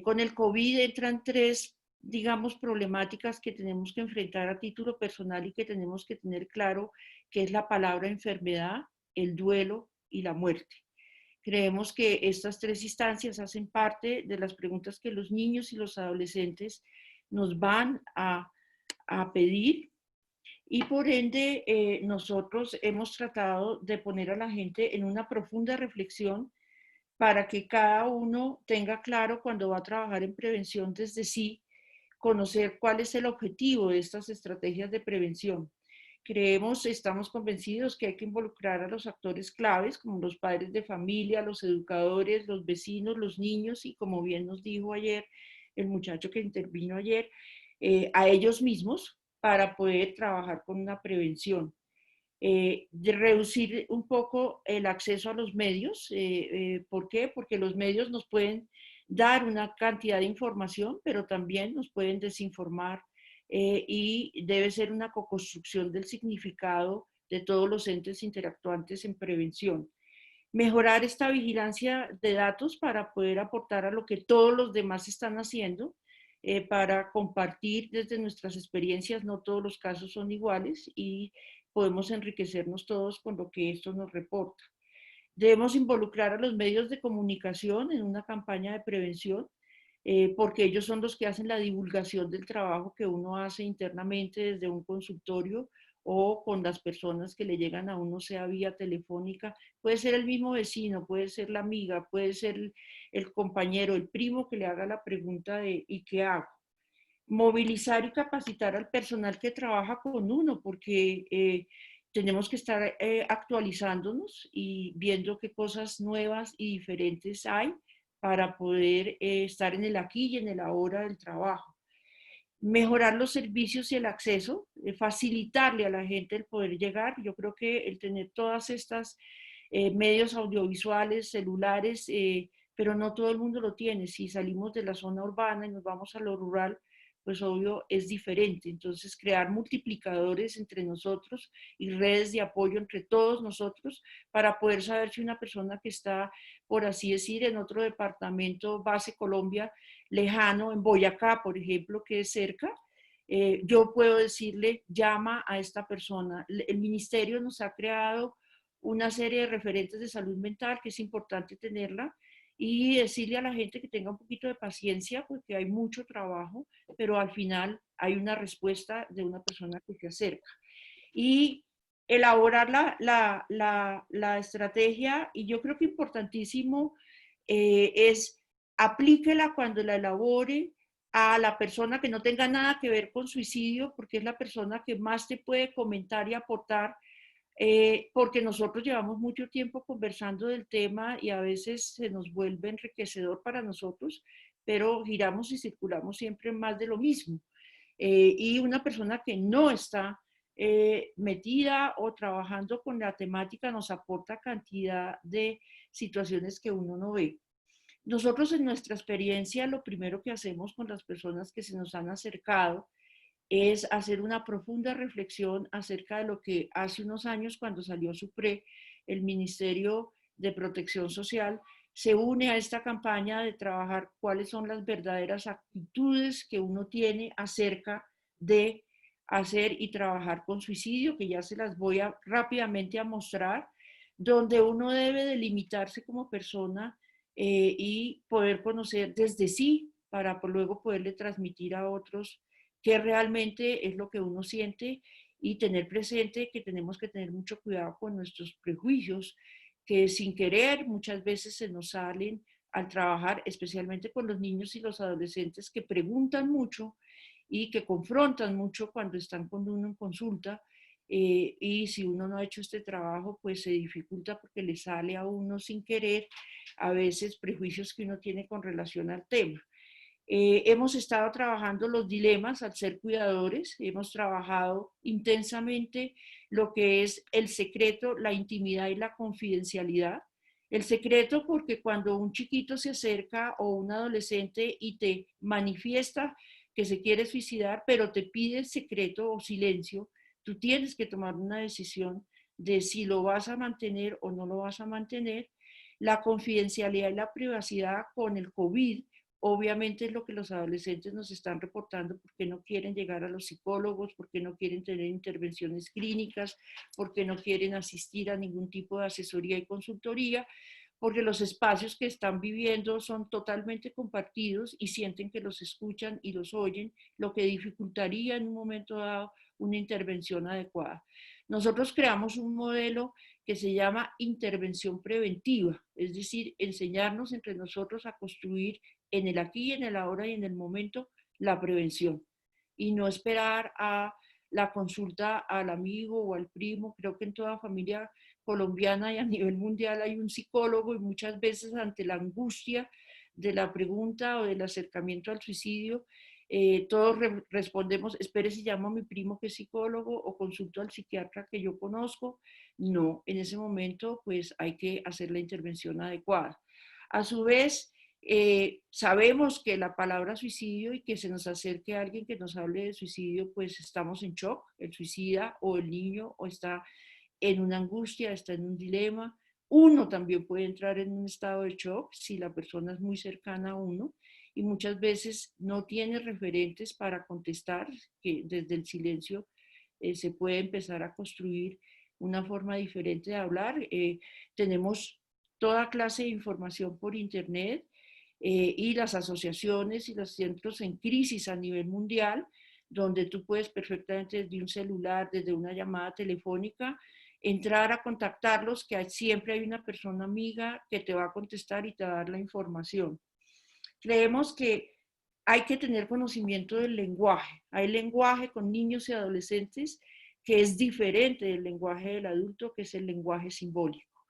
Con el COVID entran tres, digamos, problemáticas que tenemos que enfrentar a título personal y que tenemos que tener claro, que es la palabra enfermedad, el duelo y la muerte. Creemos que estas tres instancias hacen parte de las preguntas que los niños y los adolescentes nos van a pedir, y por ende nosotros hemos tratado de poner a la gente en una profunda reflexión para que cada uno tenga claro cuando va a trabajar en prevención desde sí, conocer cuál es el objetivo de estas estrategias de prevención, estamos convencidos que hay que involucrar a los actores claves, como los padres de familia, los educadores, los vecinos, los niños y, como bien nos dijo ayer el muchacho que intervino ayer, a ellos mismos para poder trabajar con una prevención. De reducir un poco el acceso a los medios. ¿Por qué? Porque los medios nos pueden dar una cantidad de información, pero también nos pueden desinformar, y debe ser una co-construcción del significado de todos los entes interactuantes en prevención. Mejorar esta vigilancia de datos para poder aportar a lo que todos los demás están haciendo, para compartir desde nuestras experiencias. No todos los casos son iguales y podemos enriquecernos todos con lo que esto nos reporta. Debemos involucrar a los medios de comunicación en una campaña de prevención, porque ellos son los que hacen la divulgación del trabajo que uno hace internamente desde un consultorio o con las personas que le llegan a uno, sea vía telefónica. Puede ser el mismo vecino, puede ser la amiga, puede ser el compañero, el primo que le haga la pregunta de ¿y qué hago? Movilizar y capacitar al personal que trabaja con uno, porque tenemos que estar actualizándonos y viendo qué cosas nuevas y diferentes hay para poder estar en el aquí y en el ahora del trabajo. Mejorar los servicios y el acceso, facilitarle a la gente el poder llegar. Yo creo que el tener todas estas medios audiovisuales, celulares, pero no todo el mundo lo tiene. Si salimos de la zona urbana y nos vamos a lo rural, pues obvio es diferente. Entonces, crear multiplicadores entre nosotros y redes de apoyo entre todos nosotros para poder saber si una persona que está, por así decir, en otro departamento, base Colombia, lejano, en Boyacá, por ejemplo, que es cerca, yo puedo decirle, llama a esta persona. El ministerio nos ha creado una serie de referentes de salud mental, que es importante tenerla, y decirle a la gente que tenga un poquito de paciencia, porque hay mucho trabajo, pero al final hay una respuesta de una persona que se acerca. Y elaborar la estrategia, y yo creo que importantísimo es aplíquela cuando la elabore a la persona que no tenga nada que ver con suicidio, porque es la persona que más te puede comentar y aportar, porque nosotros llevamos mucho tiempo conversando del tema y a veces se nos vuelve enriquecedor para nosotros, pero giramos y circulamos siempre más de lo mismo. Y una persona que no está metida o trabajando con la temática nos aporta cantidad de situaciones que uno no ve. Nosotros en nuestra experiencia lo primero que hacemos con las personas que se nos han acercado es hacer una profunda reflexión acerca de lo que hace unos años, cuando salió SUPRE, el Ministerio de Protección Social se une a esta campaña de trabajar cuáles son las verdaderas actitudes que uno tiene acerca de hacer y trabajar con suicidio, que ya se las voy rápidamente a mostrar, donde uno debe delimitarse como persona, y poder conocer desde sí para luego poderle transmitir a otros qué realmente es lo que uno siente, y tener presente que tenemos que tener mucho cuidado con nuestros prejuicios, que sin querer muchas veces se nos salen al trabajar, especialmente con los niños y los adolescentes, que preguntan mucho y que confrontan mucho cuando están con uno en consulta, y si uno no ha hecho este trabajo, pues se dificulta porque le sale a uno sin querer a veces prejuicios que uno tiene con relación al tema. Hemos estado trabajando los dilemas al ser cuidadores, hemos trabajado intensamente lo que es el secreto, la intimidad y la confidencialidad. El secreto porque cuando un chiquito se acerca o un adolescente y te manifiesta que se quiere suicidar, pero te pide secreto o silencio, tú tienes que tomar una decisión de si lo vas a mantener o no lo vas a mantener. La confidencialidad y la privacidad con el COVID, obviamente es lo que los adolescentes nos están reportando, porque no quieren llegar a los psicólogos, porque no quieren tener intervenciones clínicas, porque no quieren asistir a ningún tipo de asesoría y consultoría, porque los espacios que están viviendo son totalmente compartidos y sienten que los escuchan y los oyen, lo que dificultaría en un momento dado una intervención adecuada. Nosotros creamos un modelo que se llama intervención preventiva, es decir, enseñarnos entre nosotros a construir en el aquí, en el ahora y en el momento la prevención, y no esperar a la consulta al amigo o al primo. Creo que en toda familia colombiana y a nivel mundial hay un psicólogo, y muchas veces ante la angustia de la pregunta o del acercamiento al suicidio, todos respondemos: espere si llamo a mi primo que es psicólogo o consulto al psiquiatra que yo conozco. No, en ese momento pues hay que hacer la intervención adecuada. A su vez, sabemos que la palabra suicidio, y que se nos acerque a alguien que nos hable de suicidio, pues estamos en shock. El suicida o el niño o está en una angustia, está en un dilema. Uno también puede entrar en un estado de shock si la persona es muy cercana a uno, y muchas veces no tiene referentes para contestar, que desde el silencio se puede empezar a construir una forma diferente de hablar. Tenemos toda clase de información por internet, y las asociaciones y los centros en crisis a nivel mundial, donde tú puedes perfectamente desde un celular, desde una llamada telefónica, entrar a contactarlos, que siempre hay una persona amiga que te va a contestar y te va a dar la información. Creemos que hay que tener conocimiento del lenguaje. Hay lenguaje con niños y adolescentes que es diferente del lenguaje del adulto, que es el lenguaje simbólico.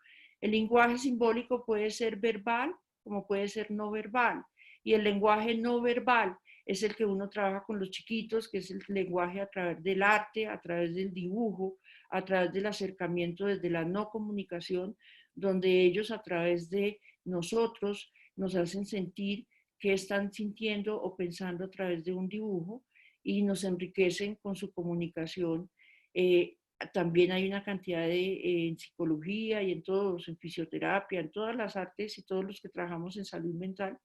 El lenguaje simbólico puede ser verbal como puede ser no verbal, y el lenguaje no verbal es el que uno trabaja con los chiquitos, que es el lenguaje a través del arte, a través del dibujo, a través del acercamiento desde la no comunicación, donde ellos a través de nosotros nos hacen sentir qué están sintiendo o pensando a través de un dibujo, y nos enriquecen con su comunicación. También hay una cantidad en psicología y en todos, en fisioterapia, en todas las artes, y todos los que trabajamos en salud mental,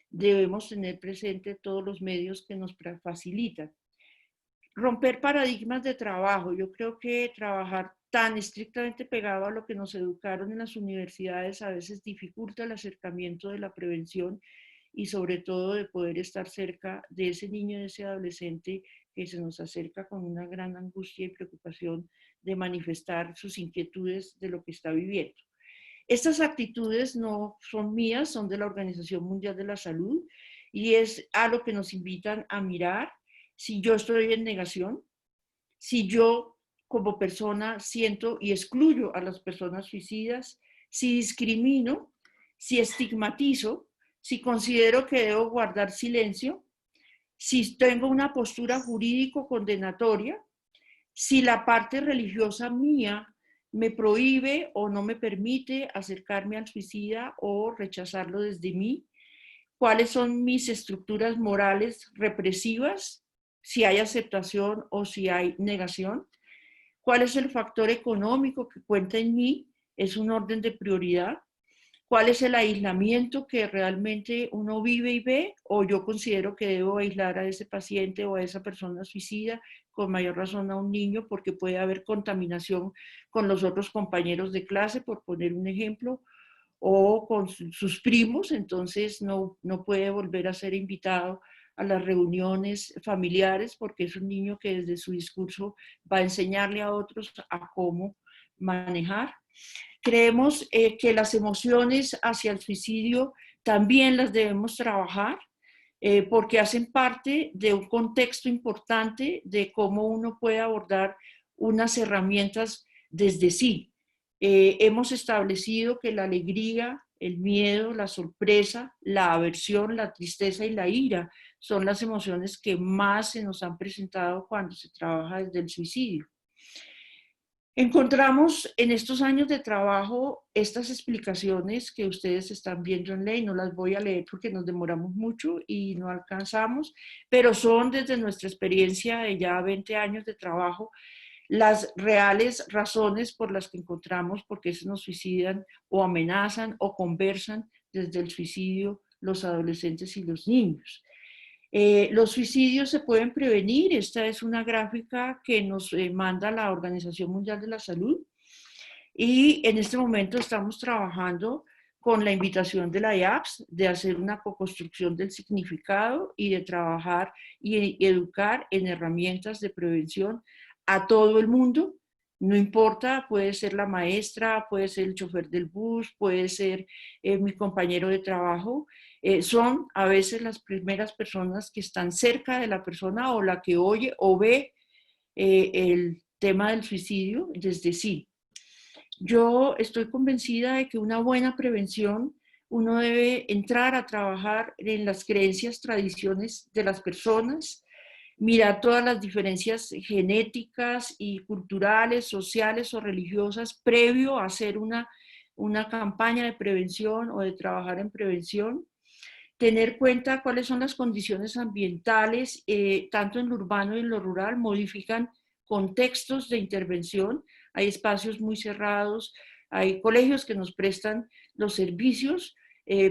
debemos tener presente todos los medios que nos facilitan. Romper paradigmas de trabajo. Yo creo que trabajar tan estrictamente pegado a lo que nos educaron en las universidades a veces dificulta el acercamiento de la prevención, y sobre todo de poder estar cerca de ese niño, de ese adolescente que se nos acerca con una gran angustia y preocupación de manifestar sus inquietudes de lo que está viviendo. Estas actitudes no son mías, son de la Organización Mundial de la Salud, y es a lo que nos invitan a mirar si yo estoy en negación, si yo como persona siento y excluyo a las personas suicidas, si discrimino, si estigmatizo, si considero que debo guardar silencio, si tengo una postura jurídico condenatoria, si la parte religiosa mía me prohíbe o no me permite acercarme al suicida o rechazarlo desde mí, cuáles son mis estructuras morales represivas, si hay aceptación o si hay negación, cuál es el factor económico que cuenta en mí, es un orden de prioridad, cuál es el aislamiento que realmente uno vive y ve, o yo considero que debo aislar a ese paciente o a esa persona suicida, con mayor razón a un niño, porque puede haber contaminación con los otros compañeros de clase, por poner un ejemplo, o con sus primos, entonces no puede volver a ser invitado a las reuniones familiares, porque es un niño que desde su discurso va a enseñarle a otros a cómo manejar. Creemos que las emociones hacia el suicidio también las debemos trabajar, porque hacen parte de un contexto importante de cómo uno puede abordar unas herramientas desde sí. Hemos establecido que la alegría, el miedo, la sorpresa, la aversión, la tristeza y la ira son las emociones que más se nos han presentado cuando se trabaja desde el suicidio. Encontramos en estos años de trabajo estas explicaciones que ustedes están viendo en ley. No las voy a leer porque nos demoramos mucho y no alcanzamos, pero son desde nuestra experiencia de ya 20 años de trabajo las reales razones por las que encontramos por qué se nos suicidan o amenazan o conversan desde el suicidio los adolescentes y los niños. Los suicidios se pueden prevenir. Esta es una gráfica que nos manda la Organización Mundial de la Salud, y en este momento estamos trabajando con la invitación de la IAPS de hacer una co-construcción del significado y de trabajar y educar en herramientas de prevención a todo el mundo. No importa, puede ser la maestra, puede ser el chofer del bus, puede ser mi compañero de trabajo. Son a veces las primeras personas que están cerca de la persona, o la que oye o ve el tema del suicidio desde sí. Yo estoy convencida de que una buena prevención, uno debe entrar a trabajar en las creencias, tradiciones de las personas, mirar todas las diferencias genéticas y culturales, sociales o religiosas previo a hacer una campaña de prevención o de trabajar en prevención. Tener cuenta cuáles son las condiciones ambientales, tanto en lo urbano y en lo rural, modifican contextos de intervención. Hay espacios muy cerrados, hay colegios que nos prestan los servicios,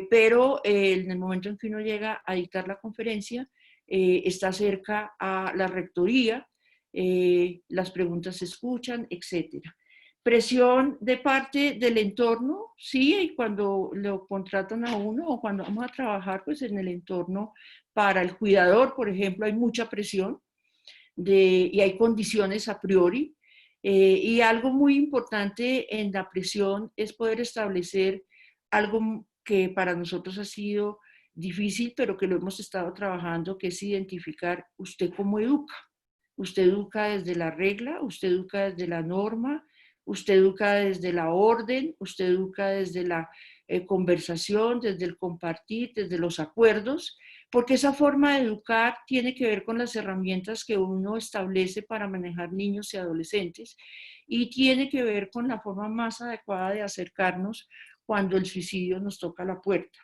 pero en el momento en que uno llega a dictar la conferencia, está cerca a la rectoría, las preguntas se escuchan, etcétera. Presión de parte del entorno, sí, y cuando lo contratan a uno o cuando vamos a trabajar, pues en el entorno para el cuidador, por ejemplo, hay mucha presión y hay condiciones a priori. Y algo muy importante en la presión es poder establecer algo que para nosotros ha sido difícil, pero que lo hemos estado trabajando, que es identificar usted cómo educa. Usted educa desde la regla, usted educa desde la norma, usted educa desde la orden, usted educa desde la conversación, desde el compartir, desde los acuerdos, porque esa forma de educar tiene que ver con las herramientas que uno establece para manejar niños y adolescentes y tiene que ver con la forma más adecuada de acercarnos cuando el suicidio nos toca la puerta.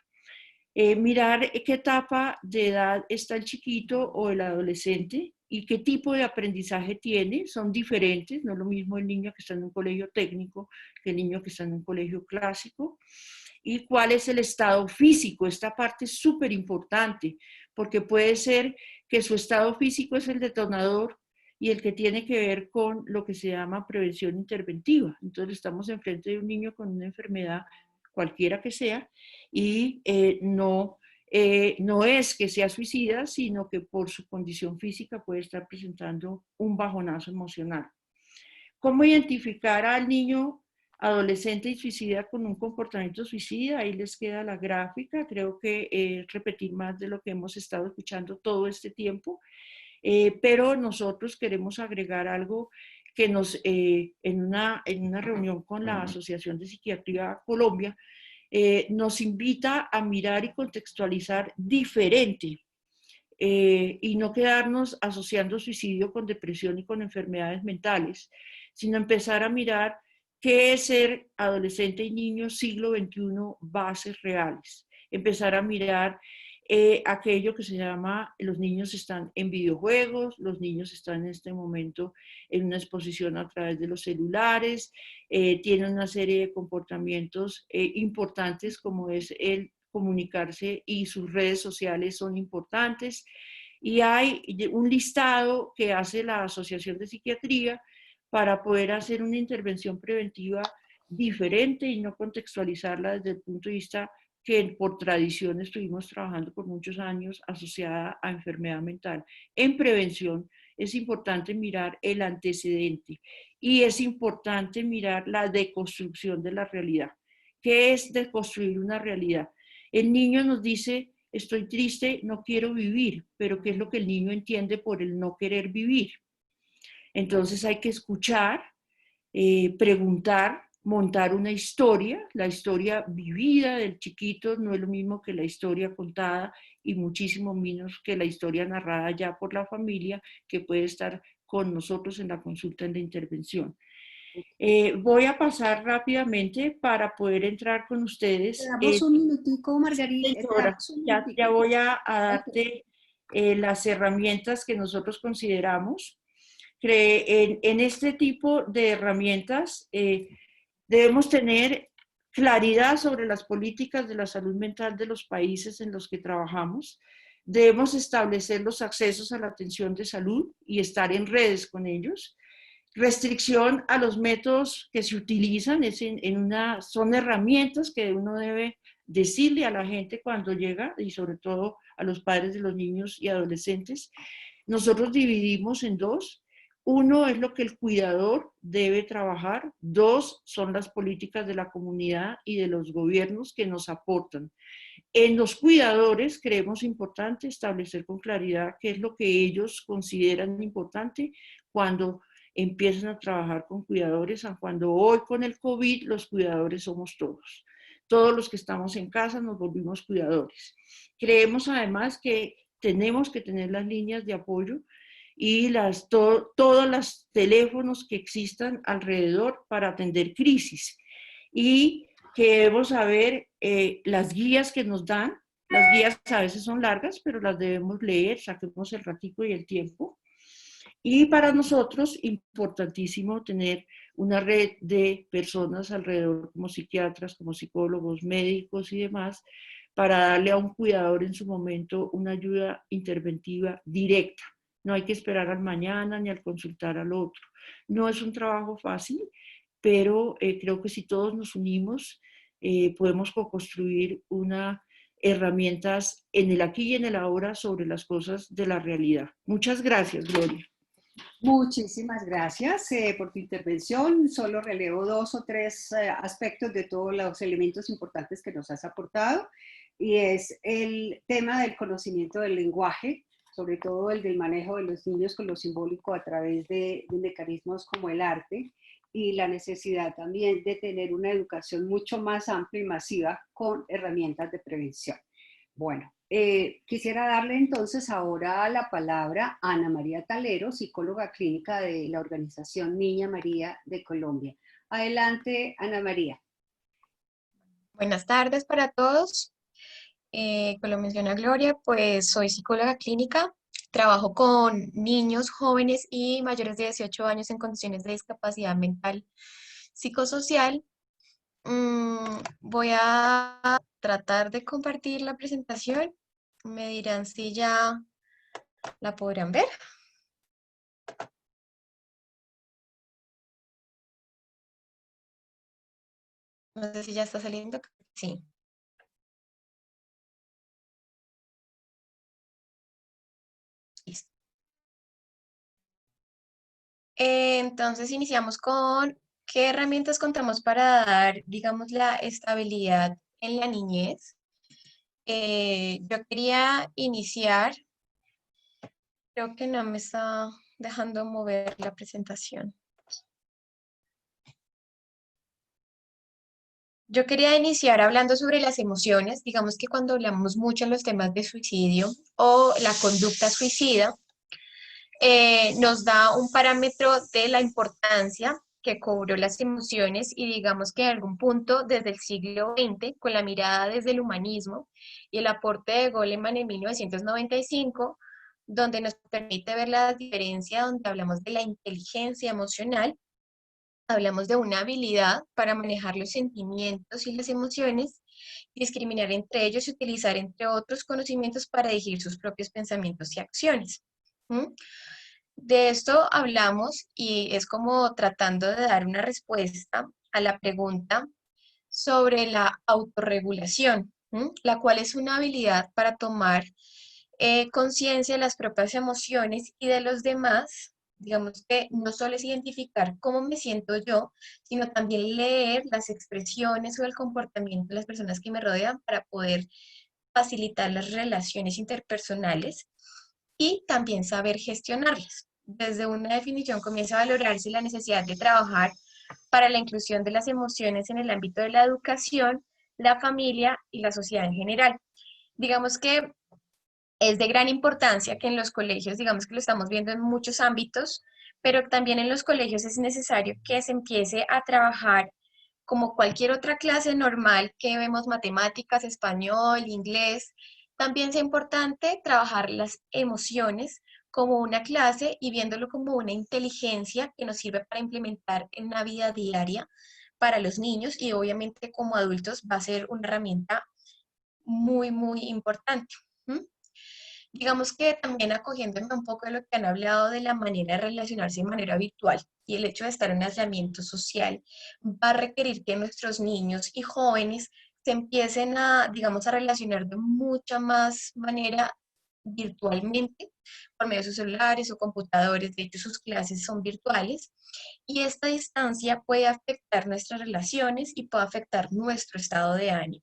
Mirar qué etapa de edad está el chiquito o el adolescente y qué tipo de aprendizaje tiene, son diferentes, no es lo mismo el niño que está en un colegio técnico que el niño que está en un colegio clásico, y cuál es el estado físico, esta parte es súper importante, porque puede ser que su estado físico es el detonador y el que tiene que ver con lo que se llama prevención interventiva. Entonces estamos enfrente de un niño con una enfermedad cualquiera que sea, y no es que sea suicida, sino que por su condición física puede estar presentando un bajonazo emocional. ¿Cómo identificar al niño adolescente y suicida con un comportamiento suicida? Ahí les queda la gráfica, creo que repetir más de lo que hemos estado escuchando todo este tiempo, pero nosotros queremos agregar algo que en una reunión con la Asociación de Psiquiatría Colombia, nos invita a mirar y contextualizar diferente y no quedarnos asociando suicidio con depresión y con enfermedades mentales, sino empezar a mirar qué es ser adolescente y niño siglo XXI, bases reales. Empezar a mirar aquello que se llama, los niños están en videojuegos, los niños están en este momento en una exposición a través de los celulares, tienen una serie de comportamientos importantes como es el comunicarse y sus redes sociales son importantes. Y hay un listado que hace la Asociación de Psiquiatría para poder hacer una intervención preventiva diferente y no contextualizarla desde el punto de vista que por tradición estuvimos trabajando por muchos años asociada a enfermedad mental. En prevención es importante mirar el antecedente y es importante mirar la deconstrucción de la realidad. ¿Qué es deconstruir una realidad? El niño nos dice, estoy triste, no quiero vivir, pero ¿qué es lo que el niño entiende por el no querer vivir? Entonces hay que escuchar, preguntar, montar una historia. La historia vivida del chiquito no es lo mismo que la historia contada y muchísimo menos que la historia narrada ya por la familia que puede estar con nosotros en la consulta, en la intervención. Voy a pasar rápidamente para poder entrar con ustedes. Te damos un minutico, Margarita. Señora, ya voy a darte las herramientas que nosotros consideramos. En este tipo de herramientas debemos tener claridad sobre las políticas de la salud mental de los países en los que trabajamos. Debemos establecer los accesos a la atención de salud y estar en redes con ellos. Restricción a los métodos que se utilizan, son herramientas que uno debe decirle a la gente cuando llega y sobre todo a los padres de los niños y adolescentes. Nosotros dividimos en dos. Uno es lo que el cuidador debe trabajar. Dos son las políticas de la comunidad y de los gobiernos que nos aportan. En los cuidadores creemos importante establecer con claridad qué es lo que ellos consideran importante, cuando empiezan a trabajar con cuidadores, a cuando hoy con el COVID los cuidadores somos todos. Todos los que estamos en casa nos volvimos cuidadores. Creemos además que tenemos que tener las líneas de apoyo y todos los teléfonos que existan alrededor para atender crisis. Y que debemos saber las guías que nos dan. Las guías a veces son largas, pero las debemos leer, saquemos el ratico y el tiempo. Y para nosotros, importantísimo tener una red de personas alrededor, como psiquiatras, como psicólogos, médicos y demás, para darle a un cuidador en su momento una ayuda interventiva directa. No hay que esperar al mañana ni al consultar al otro. No es un trabajo fácil, pero creo que si todos nos unimos, podemos co-construir herramientas en el aquí y en el ahora sobre las cosas de la realidad. Muchas gracias, Gloria. Muchísimas gracias por tu intervención. Solo relevo 2 o 3 aspectos de todos los elementos importantes que nos has aportado, y es el tema del conocimiento del lenguaje, sobre todo el del manejo de los niños con lo simbólico a través de mecanismos como el arte, y la necesidad también de tener una educación mucho más amplia y masiva con herramientas de prevención. Bueno, quisiera darle entonces ahora la palabra a Ana María Talero, psicóloga clínica de la organización Niña María de Colombia. Adelante, Ana María. Buenas tardes para todos. Como lo menciona Gloria, pues soy psicóloga clínica. Trabajo con niños, jóvenes y mayores de 18 años en condiciones de discapacidad mental psicosocial. Voy a tratar de compartir la presentación. Me dirán si ya la podrán ver. No sé si ya está saliendo. Sí. Listo. Entonces iniciamos con qué herramientas contamos para dar, digamos, la estabilidad en la niñez. Yo quería iniciar, creo que no me está dejando mover la presentación. Yo quería iniciar hablando sobre las emociones. Digamos que cuando hablamos mucho en los temas de suicidio o la conducta suicida, nos da un parámetro de la importancia que cobró las emociones, y digamos que en algún punto desde el siglo XX, con la mirada desde el humanismo y el aporte de Goleman en 1995, donde nos permite ver la diferencia, donde hablamos de la inteligencia emocional, hablamos de una habilidad para manejar los sentimientos y las emociones, discriminar entre ellos y utilizar entre otros conocimientos para dirigir sus propios pensamientos y acciones. De esto hablamos y es como tratando de dar una respuesta a la pregunta sobre la autorregulación, la cual es una habilidad para tomar conciencia de las propias emociones y de los demás. Digamos que no solo es identificar cómo me siento yo, sino también leer las expresiones o el comportamiento de las personas que me rodean para poder facilitar las relaciones interpersonales y también saber gestionarlas. Desde una definición comienza a valorarse la necesidad de trabajar para la inclusión de las emociones en el ámbito de la educación, la familia y la sociedad en general. Digamos que es de gran importancia que en los colegios, digamos que lo estamos viendo en muchos ámbitos, pero también en los colegios es necesario que se empiece a trabajar como cualquier otra clase normal que vemos, matemáticas, español, inglés. También es importante trabajar las emociones como una clase y viéndolo como una inteligencia que nos sirve para implementar en la vida diaria para los niños, y obviamente como adultos va a ser una herramienta muy, muy importante. Digamos que también acogiéndome un poco de lo que han hablado de la manera de relacionarse de manera virtual y el hecho de estar en aislamiento social, va a requerir que nuestros niños y jóvenes se empiecen a, digamos, a relacionar de mucha más manera virtualmente, por medio de sus celulares o computadores. De hecho, sus clases son virtuales, y esta distancia puede afectar nuestras relaciones y puede afectar nuestro estado de ánimo.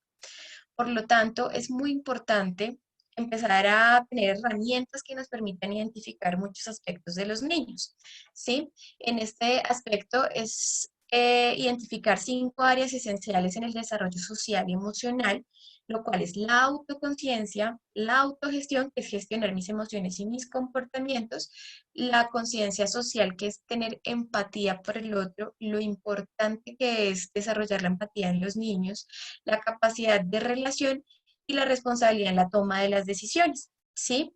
Por lo tanto, es muy importante empezar a tener herramientas que nos permitan identificar muchos aspectos de los niños, ¿sí? En este aspecto es identificar 5 áreas esenciales en el desarrollo social y emocional, lo cual es la autoconciencia, la autogestión, que es gestionar mis emociones y mis comportamientos, la conciencia social, que es tener empatía por el otro, lo importante que es desarrollar la empatía en los niños, la capacidad de relación y la responsabilidad en la toma de las decisiones, ¿sí?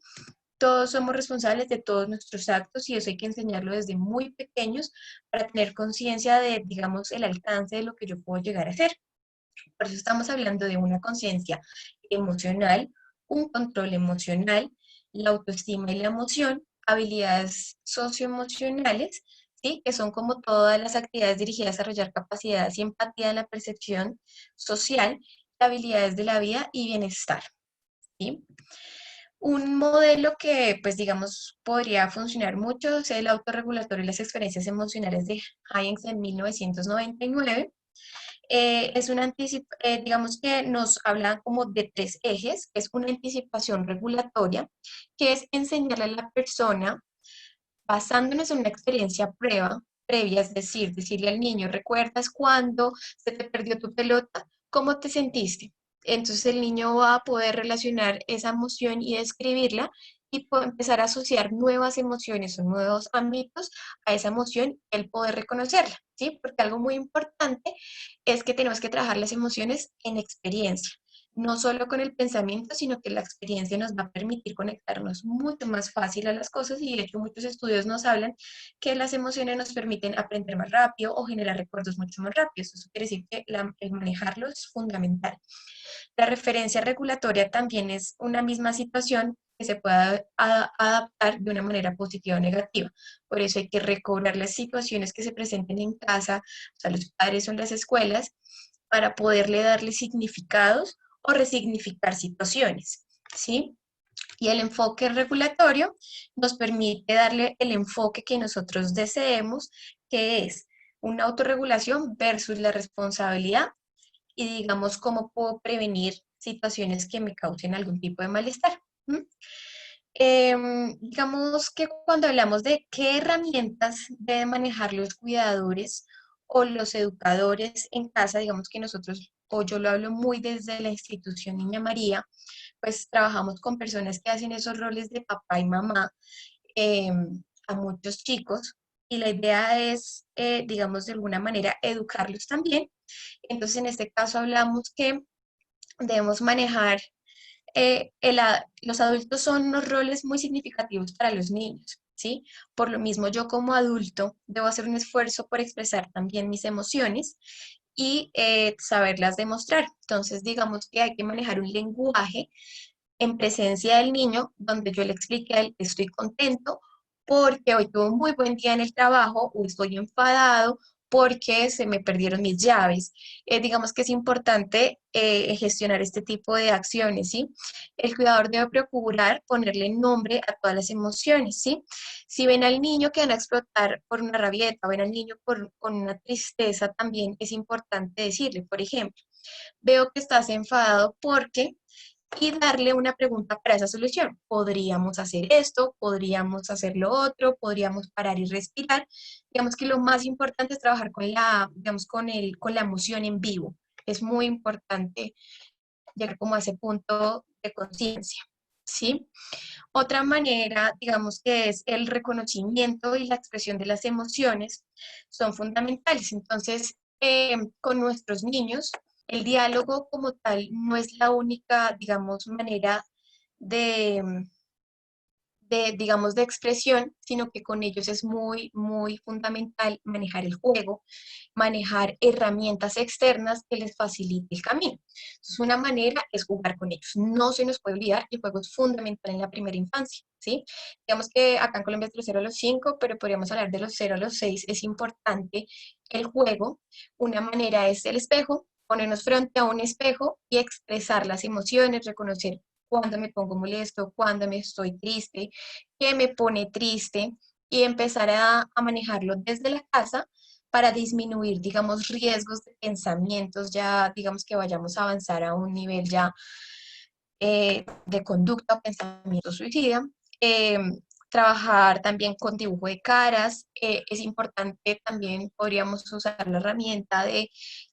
Todos somos responsables de todos nuestros actos y eso hay que enseñarlo desde muy pequeños para tener conciencia de, digamos, el alcance de lo que yo puedo llegar a hacer. Por eso estamos hablando de una conciencia emocional, un control emocional, la autoestima y la emoción, habilidades socioemocionales, ¿sí? Que son como todas las actividades dirigidas a desarrollar capacidades y empatía en la percepción social, habilidades de la vida y bienestar, ¿sí? Un modelo que, pues digamos, podría funcionar mucho es el autorregulatorio y las experiencias emocionales de Hayek en 1999. Es una digamos que nos habla como de 3 ejes, que es una anticipación regulatoria, que es enseñarle a la persona, basándonos en una experiencia previa, es decir, decirle al niño, ¿recuerdas cuando se te perdió tu pelota? ¿Cómo te sentiste? Entonces el niño va a poder relacionar esa emoción y describirla y puede empezar a asociar nuevas emociones o nuevos ámbitos a esa emoción, el poder reconocerla, ¿sí? Porque algo muy importante es que tenemos que trabajar las emociones en experiencia, no solo con el pensamiento, sino que la experiencia nos va a permitir conectarnos mucho más fácil a las cosas y de hecho muchos estudios nos hablan que las emociones nos permiten aprender más rápido o generar recuerdos mucho más rápidos. Eso quiere decir que el manejarlo es fundamental. La referencia regulatoria también es una misma situación que se pueda adaptar de una manera positiva o negativa. Por eso hay que recobrar las situaciones que se presenten en casa, o sea, los padres o en las escuelas, para poderle darle significados o resignificar situaciones, ¿sí? Y el enfoque regulatorio nos permite darle el enfoque que nosotros deseemos, que es una autorregulación versus la responsabilidad y digamos cómo puedo prevenir situaciones que me causen algún tipo de malestar. Digamos que cuando hablamos de qué herramientas deben manejar los cuidadores o los educadores en casa, digamos que nosotros, o yo lo hablo muy desde la institución Niña María, pues trabajamos con personas que hacen esos roles de papá y mamá a muchos chicos y la idea es, digamos, de alguna manera educarlos también. Entonces, en este caso hablamos que debemos manejar, los adultos son unos roles muy significativos para los niños, ¿sí? Por lo mismo, yo como adulto debo hacer un esfuerzo por expresar también mis emociones y saberlas demostrar. Entonces, digamos que hay que manejar un lenguaje en presencia del niño, donde yo le explique a él que estoy contento porque hoy tuve un muy buen día en el trabajo o estoy enfadado porque se me perdieron mis llaves. Digamos que es importante gestionar este tipo de acciones, ¿sí? El cuidador debe procurar ponerle nombre a todas las emociones, ¿sí? Si ven al niño que van a explotar por una rabieta, o ven al niño con una tristeza, también es importante decirle, por ejemplo, veo que estás enfadado porque y darle una pregunta para esa solución. Podríamos hacer esto, podríamos hacer lo otro, podríamos parar y respirar. Digamos que lo más importante es trabajar con la, digamos, con la emoción en vivo. Es muy importante llegar como a ese punto de conciencia, ¿sí? Otra manera, digamos, que es el reconocimiento y la expresión de las emociones son fundamentales. Entonces, con nuestros niños, el diálogo como tal no es la única, digamos, manera de, digamos, de expresión, sino que con ellos es muy, muy fundamental manejar el juego, manejar herramientas externas que les facilite el camino. Entonces, una manera es jugar con ellos. No se nos puede olvidar que el juego es fundamental en la primera infancia, ¿sí? Digamos que acá en Colombia es de los 0 a los 5, pero podríamos hablar de los 0 a los 6. Es importante el juego. Una manera es el espejo, ponernos frente a un espejo y expresar las emociones, reconocer cuando me pongo molesto, cuando me estoy triste, qué me pone triste y empezar a manejarlo desde la casa para disminuir, digamos, riesgos de pensamientos, ya digamos que vayamos a avanzar a un nivel ya de conducta o pensamiento suicida. Trabajar también con dibujo de caras. Es importante también, podríamos usar la herramienta de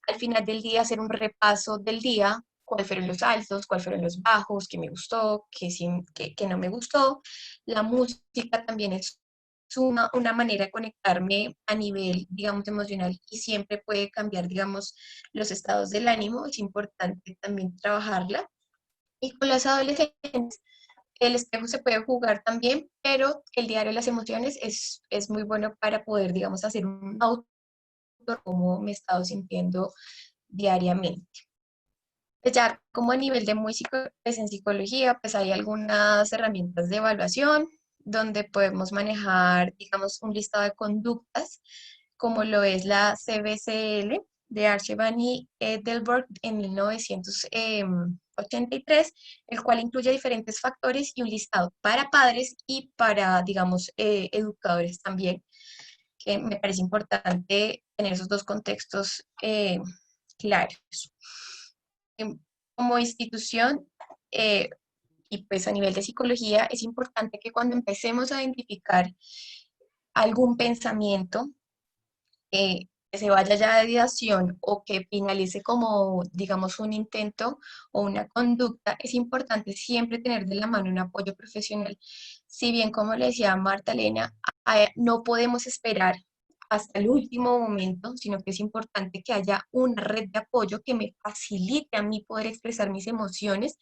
al final del día hacer un repaso del día, cuáles fueron los altos, cuáles fueron los bajos, qué me gustó, qué no me gustó. La música también es una manera de conectarme a nivel, digamos, emocional y siempre puede cambiar, digamos, los estados del ánimo. Es importante también trabajarla. Y con los adolescentes, el espejo se puede jugar también, pero el diario de las emociones es muy bueno para poder, digamos, hacer un auto de cómo me he estado sintiendo diariamente. Pues ya como a nivel de pues en psicología, pues hay algunas herramientas de evaluación donde podemos manejar, digamos, un listado de conductas, como lo es la CBCL de Archibald y Edelberg en 1983, el cual incluye diferentes factores y un listado para padres y para, digamos, educadores también, que me parece importante tener esos dos contextos claros. Como institución, y pues a nivel de psicología, es importante que cuando empecemos a identificar algún pensamiento, que se vaya ya de ideación o que finalice como, digamos, un intento o una conducta, es importante siempre tener de la mano un apoyo profesional. Si bien, como le decía Marta Elena, no podemos esperar hasta el último momento, sino que es importante que haya una red de apoyo que me facilite a mí poder expresar mis emociones.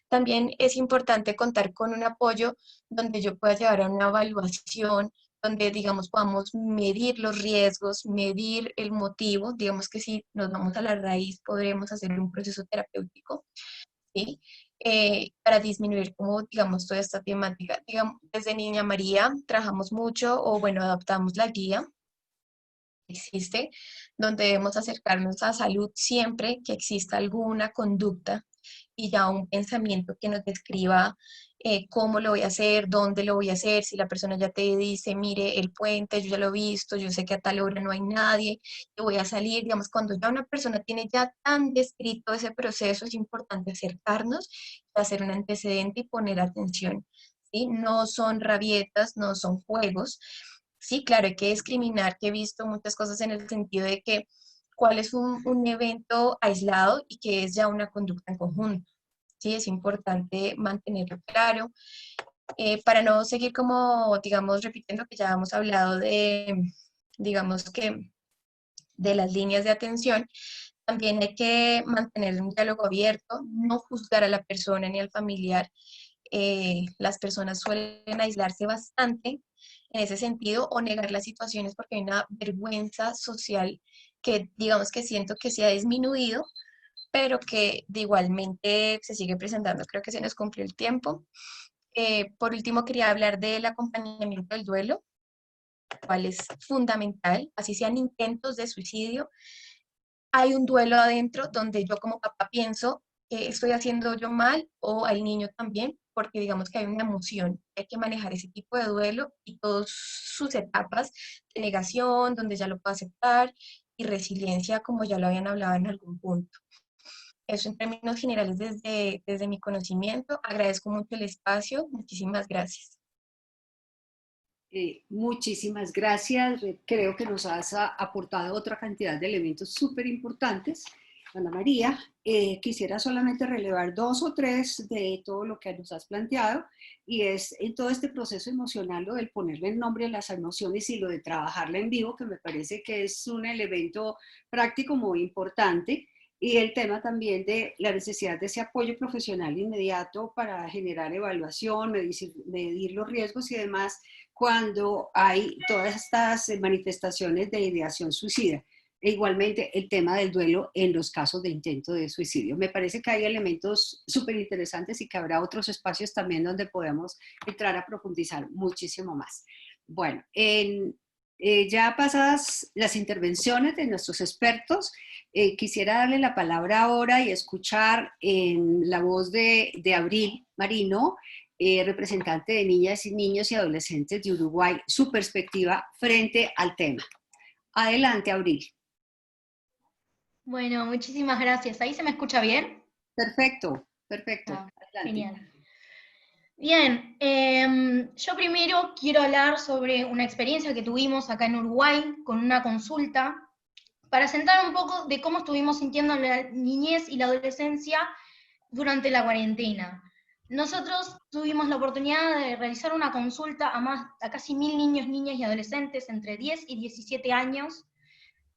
También es importante contar con un apoyo donde yo pueda llevar a una evaluación, donde, digamos, podamos medir los riesgos, medir el motivo. Digamos que si nos vamos a la raíz, podremos hacer un proceso terapéutico, ¿sí? Para disminuir, como, digamos, toda esta temática. Digamos, desde Niña María trabajamos mucho, o bueno, adaptamos la guía existe, donde debemos acercarnos a salud siempre que exista alguna conducta y ya un pensamiento que nos describa cómo lo voy a hacer, dónde lo voy a hacer. Si la persona ya te dice, mire, el puente, yo ya lo he visto, yo sé que a tal hora no hay nadie, yo voy a salir, digamos, cuando ya una persona tiene ya tan descrito ese proceso, es importante acercarnos, hacer un antecedente y poner atención, ¿sí? No son rabietas, no son juegos. Sí, claro, hay que discriminar, que he visto muchas cosas en el sentido de que cuál es un evento aislado y que es ya una conducta en conjunto. Sí, es importante mantenerlo claro, para no seguir como, digamos, repitiendo que ya hemos hablado de, digamos que, de las líneas de atención. También hay que mantener un diálogo abierto, no juzgar a la persona ni al familiar. Las personas suelen aislarse bastante en ese sentido o negar las situaciones porque hay una vergüenza social que digamos que siento que se ha disminuido, pero que de igualmente se sigue presentando. Creo que se nos cumplió el tiempo. Por último, quería hablar del acompañamiento del duelo, cual es fundamental, así sean intentos de suicidio. Hay un duelo adentro donde yo como papá pienso que estoy haciendo yo mal o al niño también, porque digamos que hay una emoción, hay que manejar ese tipo de duelo y todas sus etapas de negación, donde ya lo puedo aceptar, y resiliencia, como ya lo habían hablado en algún punto. Eso en términos generales desde mi conocimiento. Agradezco mucho el espacio. Muchísimas gracias. Muchísimas gracias. Creo que nos has aportado otra cantidad de elementos súper importantes. Ana María, quisiera solamente relevar 2 o 3 de todo lo que nos has planteado, y es en todo este proceso emocional lo del ponerle el nombre a las emociones y lo de trabajarla en vivo, que me parece que es un elemento práctico muy importante, y el tema también de la necesidad de ese apoyo profesional inmediato para generar evaluación, medir los riesgos y demás, cuando hay todas estas manifestaciones de ideación suicida. E igualmente el tema del duelo en los casos de intento de suicidio. Me parece que hay elementos súper interesantes y que habrá otros espacios también donde podamos entrar a profundizar muchísimo más. Bueno, ya pasadas las intervenciones de nuestros expertos, quisiera darle la palabra ahora y escuchar en la voz de Abril Marino, representante de niñas y niños y adolescentes de Uruguay, su perspectiva frente al tema. Adelante, Abril. Bueno, muchísimas gracias. ¿Ahí se me escucha bien? Perfecto, perfecto. Ah, Genial. Bien, yo primero quiero hablar sobre una experiencia que tuvimos acá en Uruguay con una consulta para sentar un poco de cómo estuvimos sintiendo la niñez y la adolescencia durante la cuarentena. Nosotros tuvimos la oportunidad de realizar una consulta a casi 1000 niños, niñas y adolescentes entre 10 y 17 años,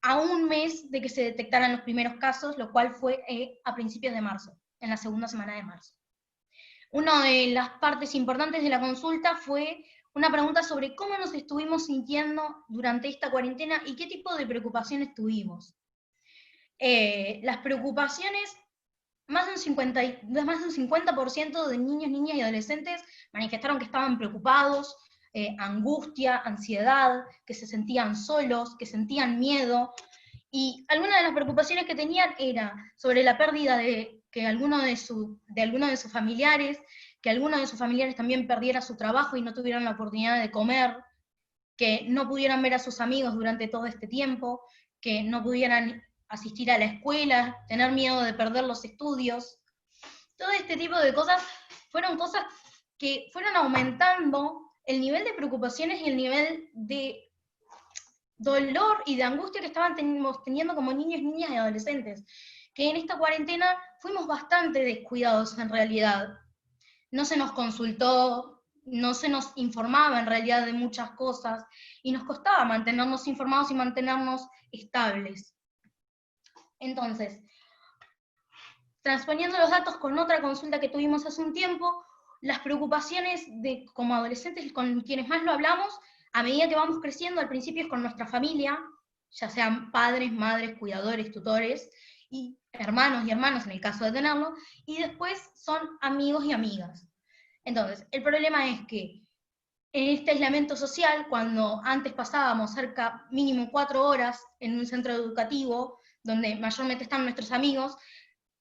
a un mes de que se detectaran los primeros casos, lo cual fue a principios de marzo, en la segunda semana de marzo. Una de las partes importantes de la consulta fue una pregunta sobre cómo nos estuvimos sintiendo durante esta cuarentena y qué tipo de preocupaciones tuvimos. Las preocupaciones, más de un 50% de niños, niñas y adolescentes manifestaron que estaban preocupados, angustia, ansiedad, que se sentían solos, que sentían miedo, y algunas de las preocupaciones que tenían era sobre la pérdida de alguno de sus familiares, que alguno de sus familiares también perdiera su trabajo y no tuvieran la oportunidad de comer, que no pudieran ver a sus amigos durante todo este tiempo, que no pudieran asistir a la escuela, tener miedo de perder los estudios. Todo este tipo de cosas fueron cosas que fueron aumentando el nivel de preocupaciones y el nivel de dolor y de angustia que estaban teniendo como niños, niñas y adolescentes, que en esta cuarentena fuimos bastante descuidados en realidad. No se nos consultó, no se nos informaba en realidad de muchas cosas, y nos costaba mantenernos informados y mantenernos estables. Entonces, transponiendo los datos con otra consulta que tuvimos hace un tiempo, las preocupaciones como adolescentes con quienes más lo hablamos, a medida que vamos creciendo, al principio es con nuestra familia, ya sean padres, madres, cuidadores, tutores, y hermanos y hermanas en el caso de tenerlo, y después son amigos y amigas. Entonces, el problema es que en este aislamiento social, cuando antes pasábamos cerca mínimo 4 horas en un centro educativo, donde mayormente están nuestros amigos,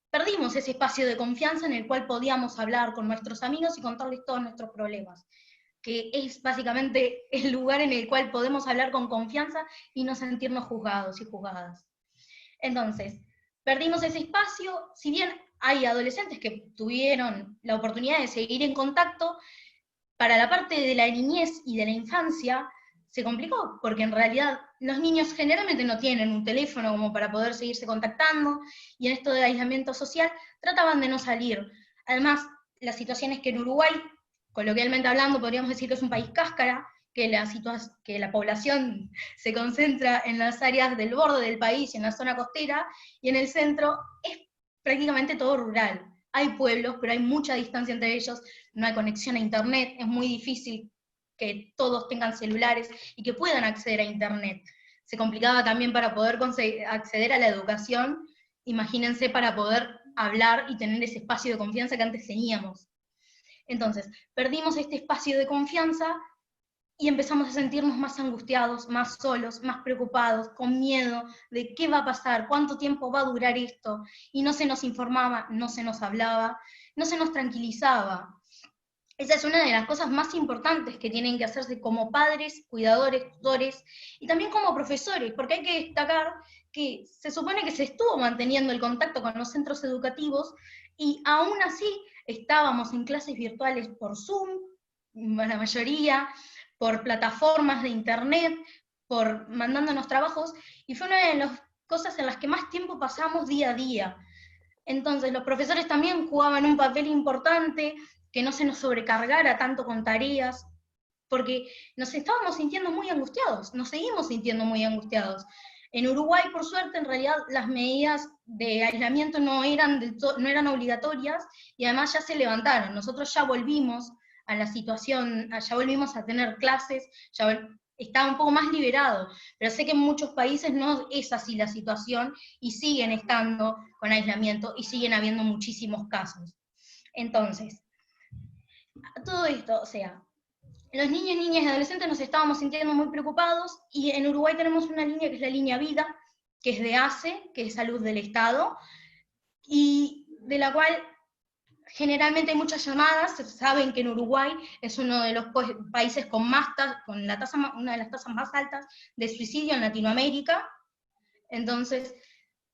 perdimos ese espacio de confianza en el cual podíamos hablar con nuestros amigos y contarles todos nuestros problemas, que es básicamente el lugar en el cual podemos hablar con confianza y no sentirnos juzgados y juzgadas. Entonces, perdimos ese espacio, si bien hay adolescentes que tuvieron la oportunidad de seguir en contacto, para la parte de la niñez y de la infancia se complicó, porque en realidad los niños generalmente no tienen un teléfono como para poder seguirse contactando, y en esto de aislamiento social trataban de no salir. Además, la situación es que en Uruguay, coloquialmente hablando, podríamos decir que es un país cáscara, que la población se concentra en las áreas del borde del país, en la zona costera, y en el centro es prácticamente todo rural. Hay pueblos, pero hay mucha distancia entre ellos, no hay conexión a internet, es muy difícil que todos tengan celulares y que puedan acceder a internet. Se complicaba también para poder acceder a la educación, imagínense para poder hablar y tener ese espacio de confianza que antes teníamos. Entonces, perdimos este espacio de confianza y empezamos a sentirnos más angustiados, más solos, más preocupados, con miedo de qué va a pasar, cuánto tiempo va a durar esto, y no se nos informaba, no se nos hablaba, no se nos tranquilizaba. Esa es una de las cosas más importantes que tienen que hacerse como padres, cuidadores, tutores, y también como profesores, porque hay que destacar que se supone que se estuvo manteniendo el contacto con los centros educativos, y aún así estábamos en clases virtuales por Zoom, la mayoría, por plataformas de internet, por mandándonos trabajos, y fue una de las cosas en las que más tiempo pasamos día a día. Entonces los profesores también jugaban un papel importante, que no se nos sobrecargara tanto con tareas, porque nos estábamos sintiendo muy angustiados, nos seguimos sintiendo muy angustiados. En Uruguay, por suerte, en realidad las medidas de aislamiento no eran obligatorias, y además ya se levantaron. Nosotros ya volvimos a la situación, ya volvimos a tener clases, ya estaba un poco más liberado, pero sé que en muchos países no es así la situación, y siguen estando con aislamiento, y siguen habiendo muchísimos casos. Entonces, todo esto, o sea, los niños, niñas y adolescentes nos estábamos sintiendo muy preocupados, y en Uruguay tenemos una línea que es la línea Vida, que es de ACE, que es Salud del Estado, y de la cual generalmente hay muchas llamadas. Saben que en Uruguay es uno de los países con una de las tasas más altas de suicidio en Latinoamérica. Entonces,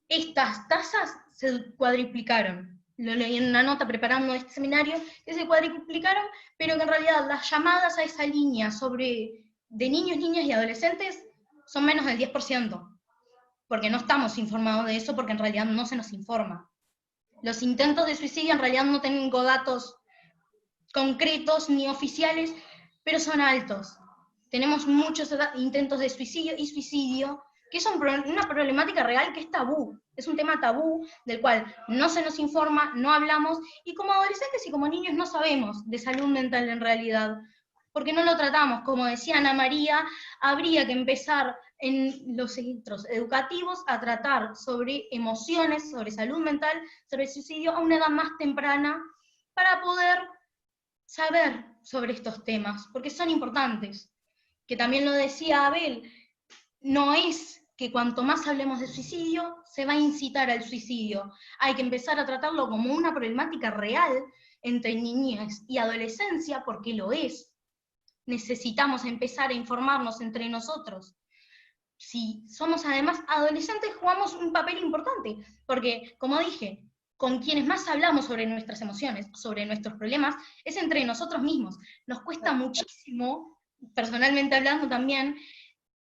estas tasas se cuadriplicaron. lo leí en una nota preparando este seminario, que se cuadriplicaron, pero que en realidad las llamadas a esa línea de niños, niñas y adolescentes son menos del 10%, porque no estamos informados de eso, porque en realidad no se nos informa. Los intentos de suicidio en realidad no tengo datos concretos ni oficiales, pero son altos. Tenemos muchos intentos de suicidio y suicidio, que es una problemática real que es tabú. Es un tema tabú del cual no se nos informa, no hablamos, y como adolescentes y como niños no sabemos de salud mental en realidad, porque no lo tratamos. Como decía Ana María, habría que empezar en los centros educativos a tratar sobre emociones, sobre salud mental, sobre suicidio a una edad más temprana, para poder saber sobre estos temas, porque son importantes. Que también lo decía Abel, no es que cuanto más hablemos de suicidio, se va a incitar al suicidio. Hay que empezar a tratarlo como una problemática real entre niñez y adolescencia, porque lo es. Necesitamos empezar a informarnos entre nosotros. Si somos además adolescentes, jugamos un papel importante, porque, como dije, con quienes más hablamos sobre nuestras emociones, sobre nuestros problemas, es entre nosotros mismos. Nos cuesta muchísimo, personalmente hablando también,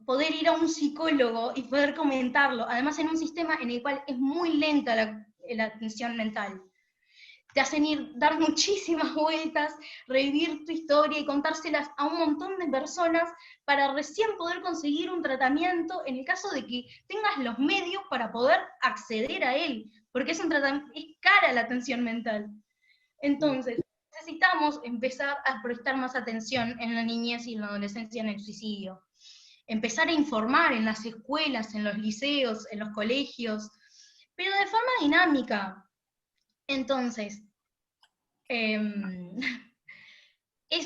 poder ir a un psicólogo y poder comentarlo, además en un sistema en el cual es muy lenta la atención mental. Te hacen dar muchísimas vueltas, revivir tu historia y contárselas a un montón de personas para recién poder conseguir un tratamiento en el caso de que tengas los medios para poder acceder a él, porque es cara la atención mental. Entonces, necesitamos empezar a prestar más atención en la niñez y en la adolescencia en el suicidio. Empezar a informar en las escuelas, en los liceos, en los colegios, pero de forma dinámica. Entonces, es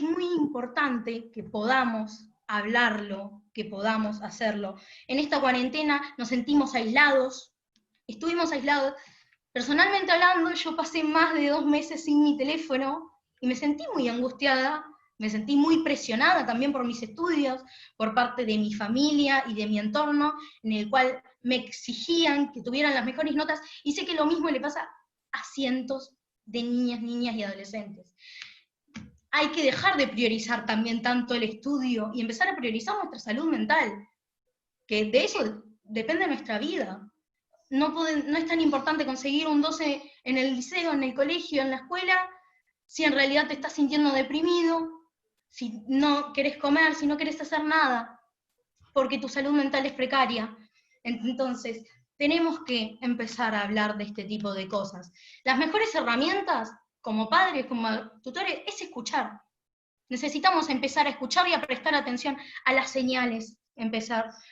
muy importante que podamos hablarlo, que podamos hacerlo. En esta cuarentena nos sentimos aislados, estuvimos aislados. Personalmente hablando, yo pasé más de 2 meses sin mi teléfono y me sentí muy angustiada, me sentí muy presionada también por mis estudios, por parte de mi familia y de mi entorno, en el cual me exigían que tuvieran las mejores notas, y sé que lo mismo le pasa a cientos de niñas y adolescentes. Hay que dejar de priorizar también tanto el estudio y empezar a priorizar nuestra salud mental, que de eso depende nuestra vida. No es tan importante conseguir un 12 en el liceo, en el colegio, en la escuela, si en realidad te estás sintiendo deprimido, si no querés comer, si no querés hacer nada, porque tu salud mental es precaria. Entonces, tenemos que empezar a hablar de este tipo de cosas. Las mejores herramientas, como padres, como tutores, es escuchar. Necesitamos empezar a escuchar y a prestar atención a las señales,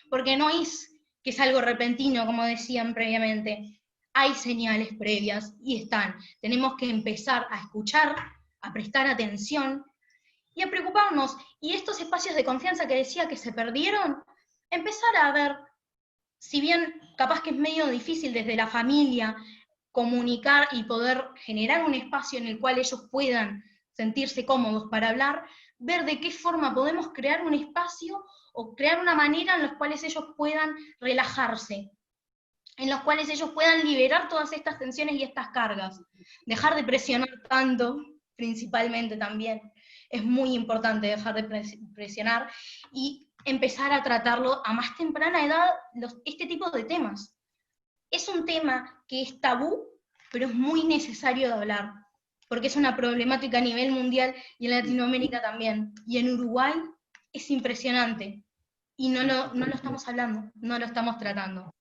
porque no es que es algo repentino, como decían previamente. Hay señales previas y están. Tenemos que empezar a escuchar, a prestar atención y a preocuparnos. Y estos espacios de confianza que decía que se perdieron, empezar a ver, si bien capaz que es medio difícil desde la familia comunicar y poder generar un espacio en el cual ellos puedan sentirse cómodos para hablar, ver de qué forma podemos crear un espacio o crear una manera en la cual ellos puedan relajarse, en los cuales ellos puedan liberar todas estas tensiones y estas cargas, dejar de presionar tanto, principalmente también. Es muy importante dejar de presionar y empezar a tratarlo a más temprana edad, este tipo de temas. Es un tema que es tabú, pero es muy necesario de hablar, porque es una problemática a nivel mundial y en Latinoamérica también. Y en Uruguay es impresionante. Y no lo estamos hablando, no lo estamos tratando.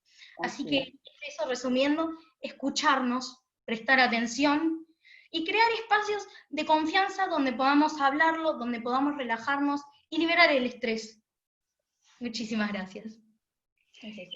Así que eso, resumiendo, escucharnos, prestar atención y crear espacios de confianza donde podamos hablarlo, donde podamos relajarnos y liberar el estrés. Muchísimas gracias.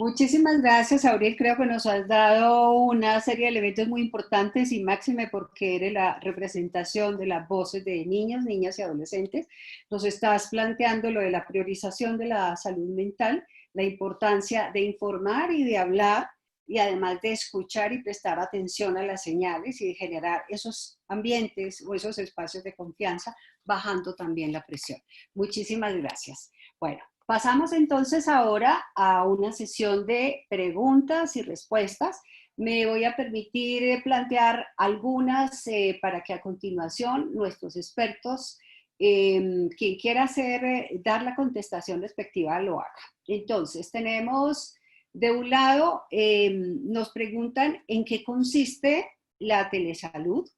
Muchísimas gracias, Aurel. Creo que nos has dado una serie de elementos muy importantes y máxime porque eres la representación de las voces de niños, niñas y adolescentes. Nos estás planteando lo de la priorización de la salud mental, la importancia de informar y de hablar, y además de escuchar y prestar atención a las señales y de generar esos ambientes o esos espacios de confianza, bajando también la presión. Muchísimas gracias. Bueno, pasamos entonces ahora a una sesión de preguntas y respuestas. Me voy a permitir plantear algunas para que a continuación nuestros expertos, quien quiera dar la contestación respectiva, lo haga. Entonces, tenemos de un lado, nos preguntan en qué consiste la telesalud.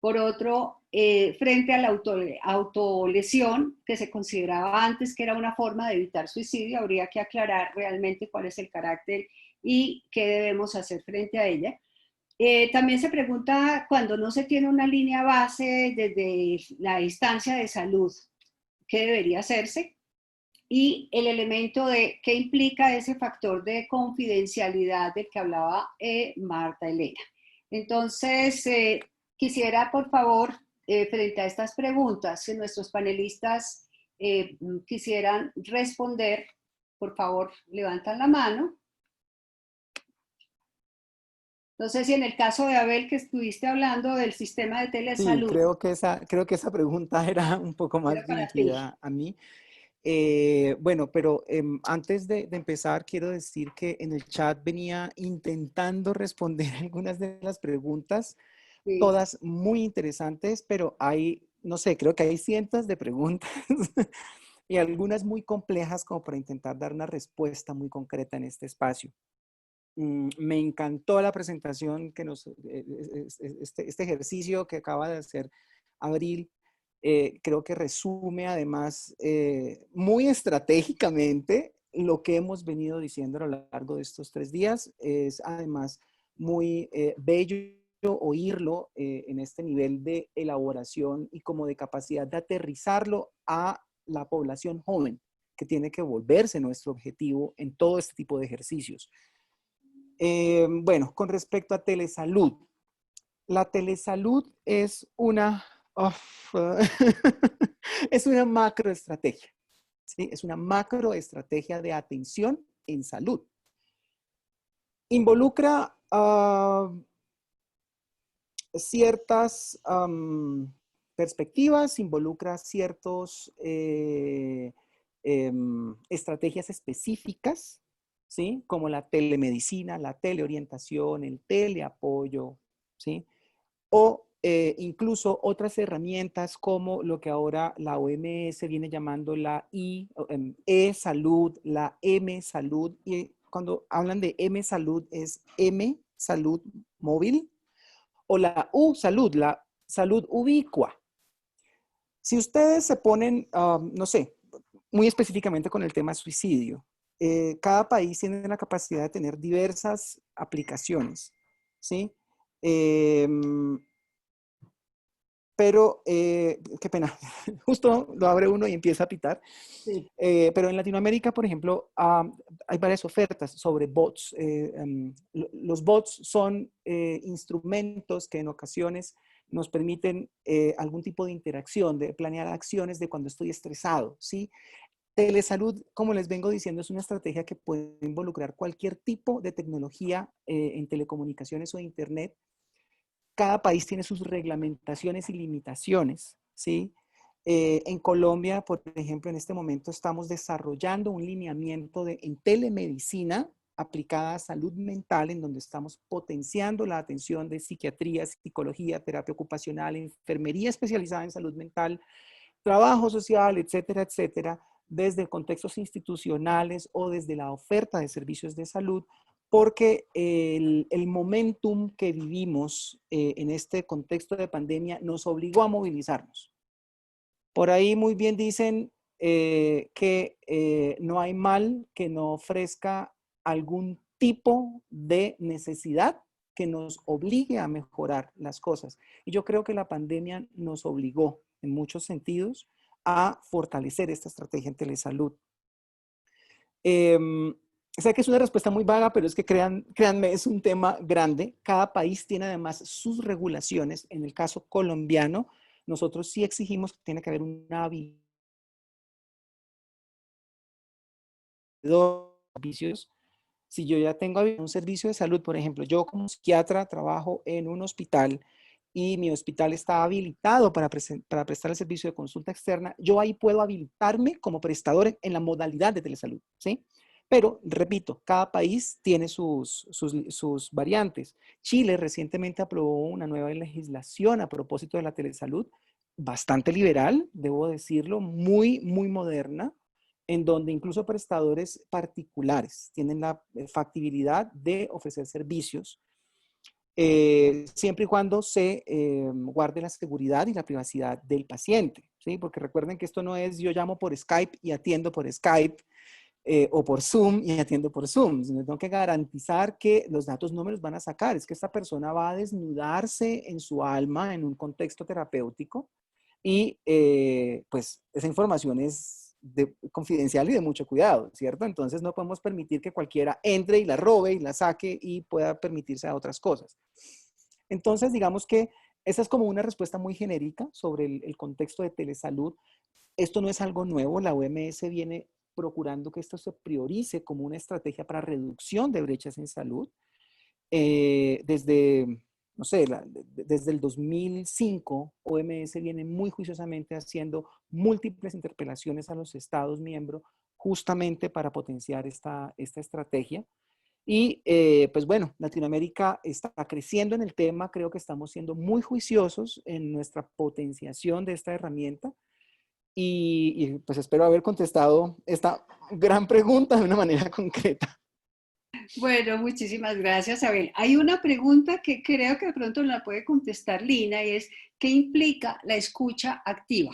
Por otro, frente a la autolesión, que se consideraba antes que era una forma de evitar suicidio, habría que aclarar realmente cuál es el carácter y qué debemos hacer frente a ella. También se pregunta, cuando no se tiene una línea base desde la instancia de salud, ¿qué debería hacerse? Y el elemento de qué implica ese factor de confidencialidad del que hablaba Marta Elena. Entonces, quisiera, por favor, frente a estas preguntas, si nuestros panelistas quisieran responder, por favor, levantan la mano. No sé si en el caso de Abel, que estuviste hablando del sistema de telesalud. Sí, creo que esa pregunta era un poco más dirigida a mí. Bueno, pero antes de empezar, quiero decir que en el chat venía intentando responder algunas de las preguntas, Sí. Todas muy interesantes, pero hay, no sé, creo que hay cientos de preguntas y algunas muy complejas como para intentar dar una respuesta muy concreta en este espacio. Me encantó la presentación que este ejercicio que acaba de hacer Abril. Creo que resume además muy estratégicamente lo que hemos venido diciendo a lo largo de estos 3 días. Es además muy bello oírlo en este nivel de elaboración y como de capacidad de aterrizarlo a la población joven, que tiene que volverse nuestro objetivo en todo este tipo de ejercicios. Bueno, con respecto a telesalud. La telesalud es una, es una macroestrategia, ¿sí? Es una macroestrategia de atención en salud. Involucra ciertas perspectivas, involucra ciertas estrategias específicas, ¿sí? Como la telemedicina, la teleorientación, el teleapoyo, ¿sí? O incluso otras herramientas como lo que ahora la OMS viene llamando la E-salud, la M-salud. Y cuando hablan de M-salud es M-salud móvil o la U-salud, la salud ubicua. Si ustedes se ponen, no sé, muy específicamente con el tema suicidio, cada país tiene la capacidad de tener diversas aplicaciones, ¿sí? Pero, qué pena, justo lo abre uno y empieza a pitar. Sí. Pero en Latinoamérica, por ejemplo, hay varias ofertas sobre bots. Los bots son instrumentos que en ocasiones nos permiten algún tipo de interacción, de planear acciones de cuando estoy estresado, ¿sí? Telesalud, como les vengo diciendo, es una estrategia que puede involucrar cualquier tipo de tecnología en telecomunicaciones o internet. Cada país tiene sus reglamentaciones y limitaciones, ¿sí? En Colombia, por ejemplo, en este momento estamos desarrollando un lineamiento en telemedicina aplicada a salud mental, en donde estamos potenciando la atención de psiquiatría, psicología, terapia ocupacional, enfermería especializada en salud mental, trabajo social, etcétera, etcétera, desde contextos institucionales o desde la oferta de servicios de salud, porque el momentum que vivimos en este contexto de pandemia nos obligó a movilizarnos. Por ahí muy bien dicen que no hay mal que no ofrezca algún tipo de necesidad que nos obligue a mejorar las cosas. Y yo creo que la pandemia nos obligó en muchos sentidos a fortalecer esta estrategia en telesalud. Sé que es una respuesta muy vaga, pero es que créanme, es un tema grande. Cada país tiene además sus regulaciones. En el caso colombiano, nosotros sí exigimos que tiene que haber una servicios. Si yo ya tengo un servicio de salud, por ejemplo, yo como psiquiatra trabajo en un hospital y mi hospital está habilitado para prestar el servicio de consulta externa, yo ahí puedo habilitarme como prestador en la modalidad de telesalud, ¿sí? Pero, repito, cada país tiene sus variantes. Chile recientemente aprobó una nueva legislación a propósito de la telesalud, bastante liberal, debo decirlo, muy, muy moderna, en donde incluso prestadores particulares tienen la factibilidad de ofrecer servicios, siempre y cuando se guarde la seguridad y la privacidad del paciente, ¿sí? Porque recuerden que esto no es yo llamo por Skype y atiendo por Skype, o por Zoom y atiendo por Zoom. Tengo que garantizar que los datos no me los van a sacar, es que esta persona va a desnudarse en su alma en un contexto terapéutico y pues esa información es confidencial y de mucho cuidado, ¿cierto? Entonces no podemos permitir que cualquiera entre y la robe y la saque y pueda permitirse a otras cosas. Entonces digamos que esa es como una respuesta muy genérica sobre el contexto de telesalud. Esto no es algo nuevo, la OMS viene procurando que esto se priorice como una estrategia para reducción de brechas en salud. Desde, no sé, desde el 2005, OMS viene muy juiciosamente haciendo múltiples interpelaciones a los Estados miembros justamente para potenciar esta estrategia. Y pues bueno, Latinoamérica está creciendo en el tema, creo que estamos siendo muy juiciosos en nuestra potenciación de esta herramienta. Y pues espero haber contestado esta gran pregunta de una manera concreta. Bueno, muchísimas gracias, Abel. Hay una pregunta que creo que de pronto la puede contestar Lina, y es, ¿qué implica la escucha activa?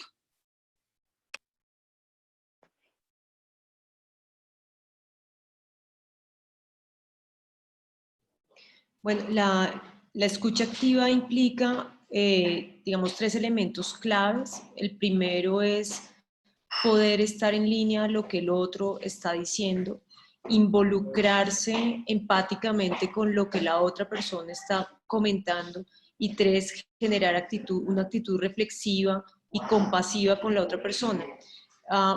Bueno, la escucha activa implica, digamos, 3 elementos claves. El primero es poder estar en línea a lo que el otro está diciendo, involucrarse empáticamente con lo que la otra persona está comentando, y 3, generar una actitud reflexiva y compasiva con la otra persona.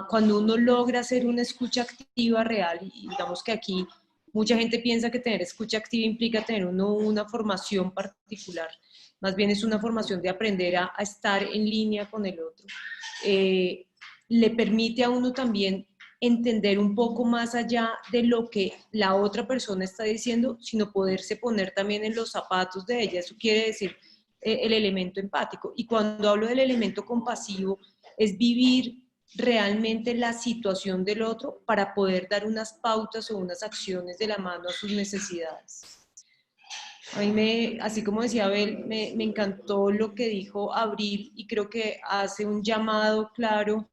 Cuando uno logra hacer una escucha activa real, y digamos que aquí mucha gente piensa que tener escucha activa implica tener una formación particular, más bien es una formación de aprender a estar en línea con el otro. Le permite a uno también entender un poco más allá de lo que la otra persona está diciendo, sino poderse poner también en los zapatos de ella. Eso quiere decir el elemento empático. Y cuando hablo del elemento compasivo, es vivir realmente la situación del otro para poder dar unas pautas o unas acciones de la mano a sus necesidades. A mí, así como decía Abel, me encantó lo que dijo Abril, y creo que hace un llamado claro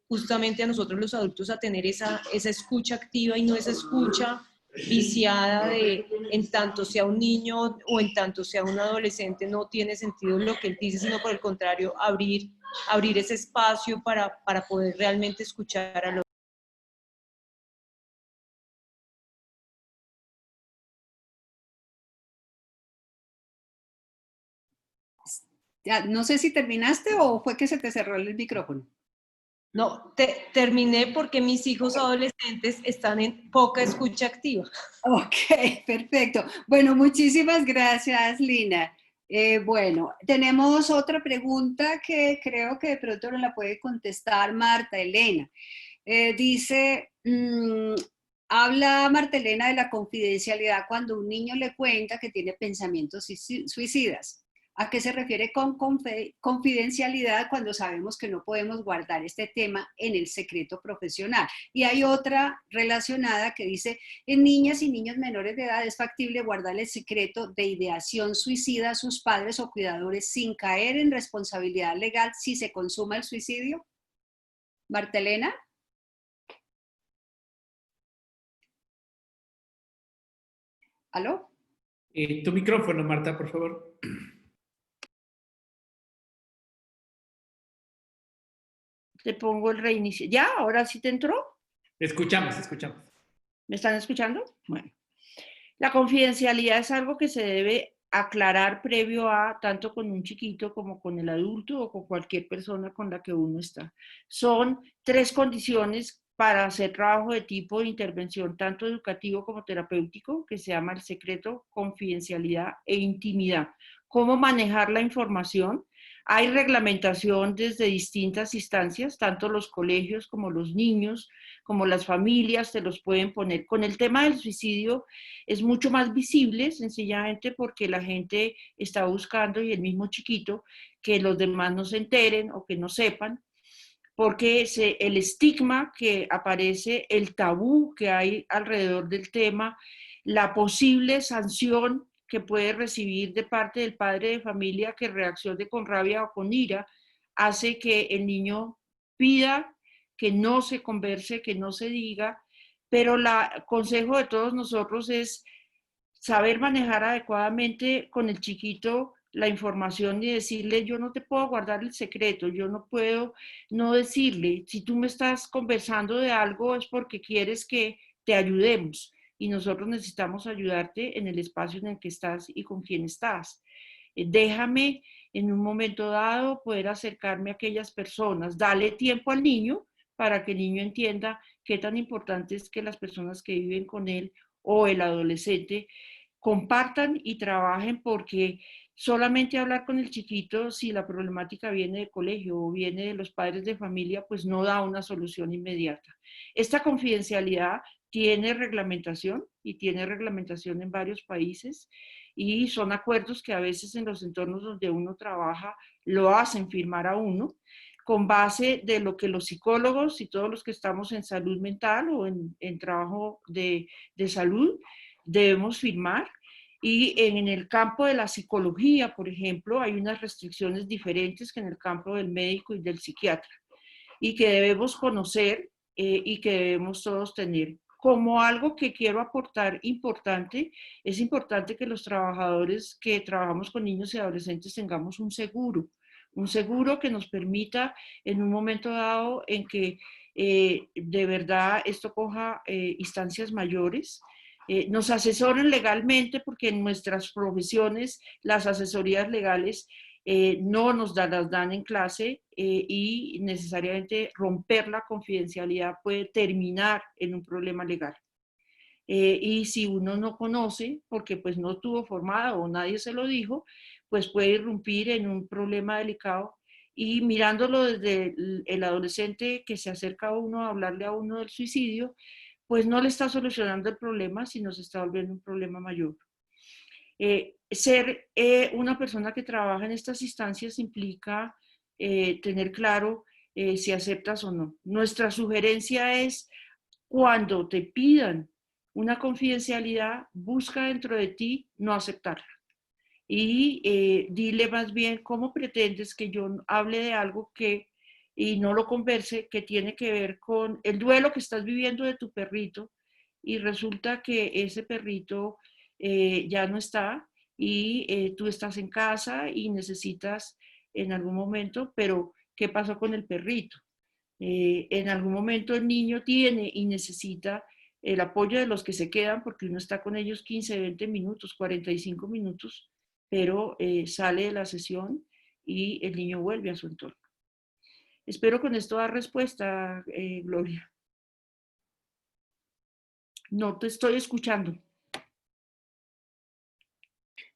justamente a nosotros los adultos a tener esa escucha activa y no esa escucha viciada de en tanto sea un niño o en tanto sea un adolescente no tiene sentido lo que él dice, sino por el contrario, abrir ese espacio para poder realmente escuchar a los. Ya, no sé si terminaste o fue que se te cerró el micrófono. No, terminé porque mis hijos adolescentes están en poca escucha activa. Ok, perfecto. Bueno, muchísimas gracias, Lina. Bueno, tenemos otra pregunta que creo que de pronto no la puede contestar Marta Elena. Dice, habla Marta Elena de la confidencialidad cuando un niño le cuenta que tiene pensamientos suicidas. ¿A qué se refiere con confidencialidad cuando sabemos que no podemos guardar este tema en el secreto profesional? Y hay otra relacionada que dice, en niñas y niños menores de edad es factible guardar el secreto de ideación suicida a sus padres o cuidadores sin caer en responsabilidad legal si se consuma el suicidio. Marta Elena. ¿Aló? Tu micrófono, Marta, por favor. Te pongo el reinicio. ¿Ya? ¿Ahora sí te entró? Escuchamos, escuchamos. ¿Me están escuchando? Bueno. La confidencialidad es algo que se debe aclarar previo a, tanto con un chiquito como con el adulto o con cualquier persona con la que uno está. Son 3 condiciones para hacer trabajo de tipo de intervención, tanto educativo como terapéutico, que se llama el secreto, confidencialidad e intimidad. ¿Cómo manejar la información? Hay reglamentación desde distintas instancias, tanto los colegios como los niños, como las familias te los pueden poner. Con el tema del suicidio es mucho más visible, sencillamente porque la gente está buscando, y el mismo chiquito, que los demás no se enteren o que no sepan, porque el estigma que aparece, el tabú que hay alrededor del tema, la posible sanción que puede recibir de parte del padre de familia que reaccione con rabia o con ira, hace que el niño pida que no se converse, que no se diga, pero el consejo de todos nosotros es saber manejar adecuadamente con el chiquito la información y decirle, yo no te puedo guardar el secreto, yo no puedo no decirle, si tú me estás conversando de algo es porque quieres que te ayudemos y nosotros necesitamos ayudarte en el espacio en el que estás y con quien estás. Déjame en un momento dado poder acercarme a aquellas personas, dale tiempo al niño para que el niño entienda qué tan importante es que las personas que viven con él o el adolescente compartan y trabajen, porque solamente hablar con el chiquito, si la problemática viene de colegio o viene de los padres de familia, pues no da una solución inmediata. Esta confidencialidad tiene reglamentación y tiene reglamentación en varios países y son acuerdos que a veces en los entornos donde uno trabaja lo hacen firmar a uno con base de lo que los psicólogos y todos los que estamos en salud mental o en trabajo de salud debemos firmar. Y en el campo de la psicología, por ejemplo, hay unas restricciones diferentes que en el campo del médico y del psiquiatra, y que debemos conocer y que debemos todos tener. Como algo que quiero aportar importante, es importante que los trabajadores que trabajamos con niños y adolescentes tengamos un seguro que nos permita en un momento dado en que de verdad esto coja instancias mayores, nos asesoren legalmente, porque en nuestras profesiones las asesorías legales no nos las dan en clase y necesariamente romper la confidencialidad puede terminar en un problema legal. Y si uno no conoce, porque pues no estuvo formado o nadie se lo dijo, pues puede irrumpir en un problema delicado. Y mirándolo desde el adolescente que se acerca a uno a hablarle a uno del suicidio, pues no le está solucionando el problema, sino se está volviendo un problema mayor. Ser una persona que trabaja en estas instancias implica tener claro si aceptas o no. Nuestra sugerencia es, cuando te pidan una confidencialidad, busca dentro de ti no aceptarla. Y dile más bien cómo pretendes que yo hable de algo y no lo converse, que tiene que ver con el duelo que estás viviendo de tu perrito, y resulta que ese perrito ya no está y tú estás en casa y necesitas en algún momento, pero ¿qué pasó con el perrito? En algún momento el niño tiene y necesita el apoyo de los que se quedan, porque uno está con ellos 15, 20 minutos, 45 minutos, pero sale de la sesión y el niño vuelve a su entorno. Espero con esto dar respuesta, Gloria. No te estoy escuchando.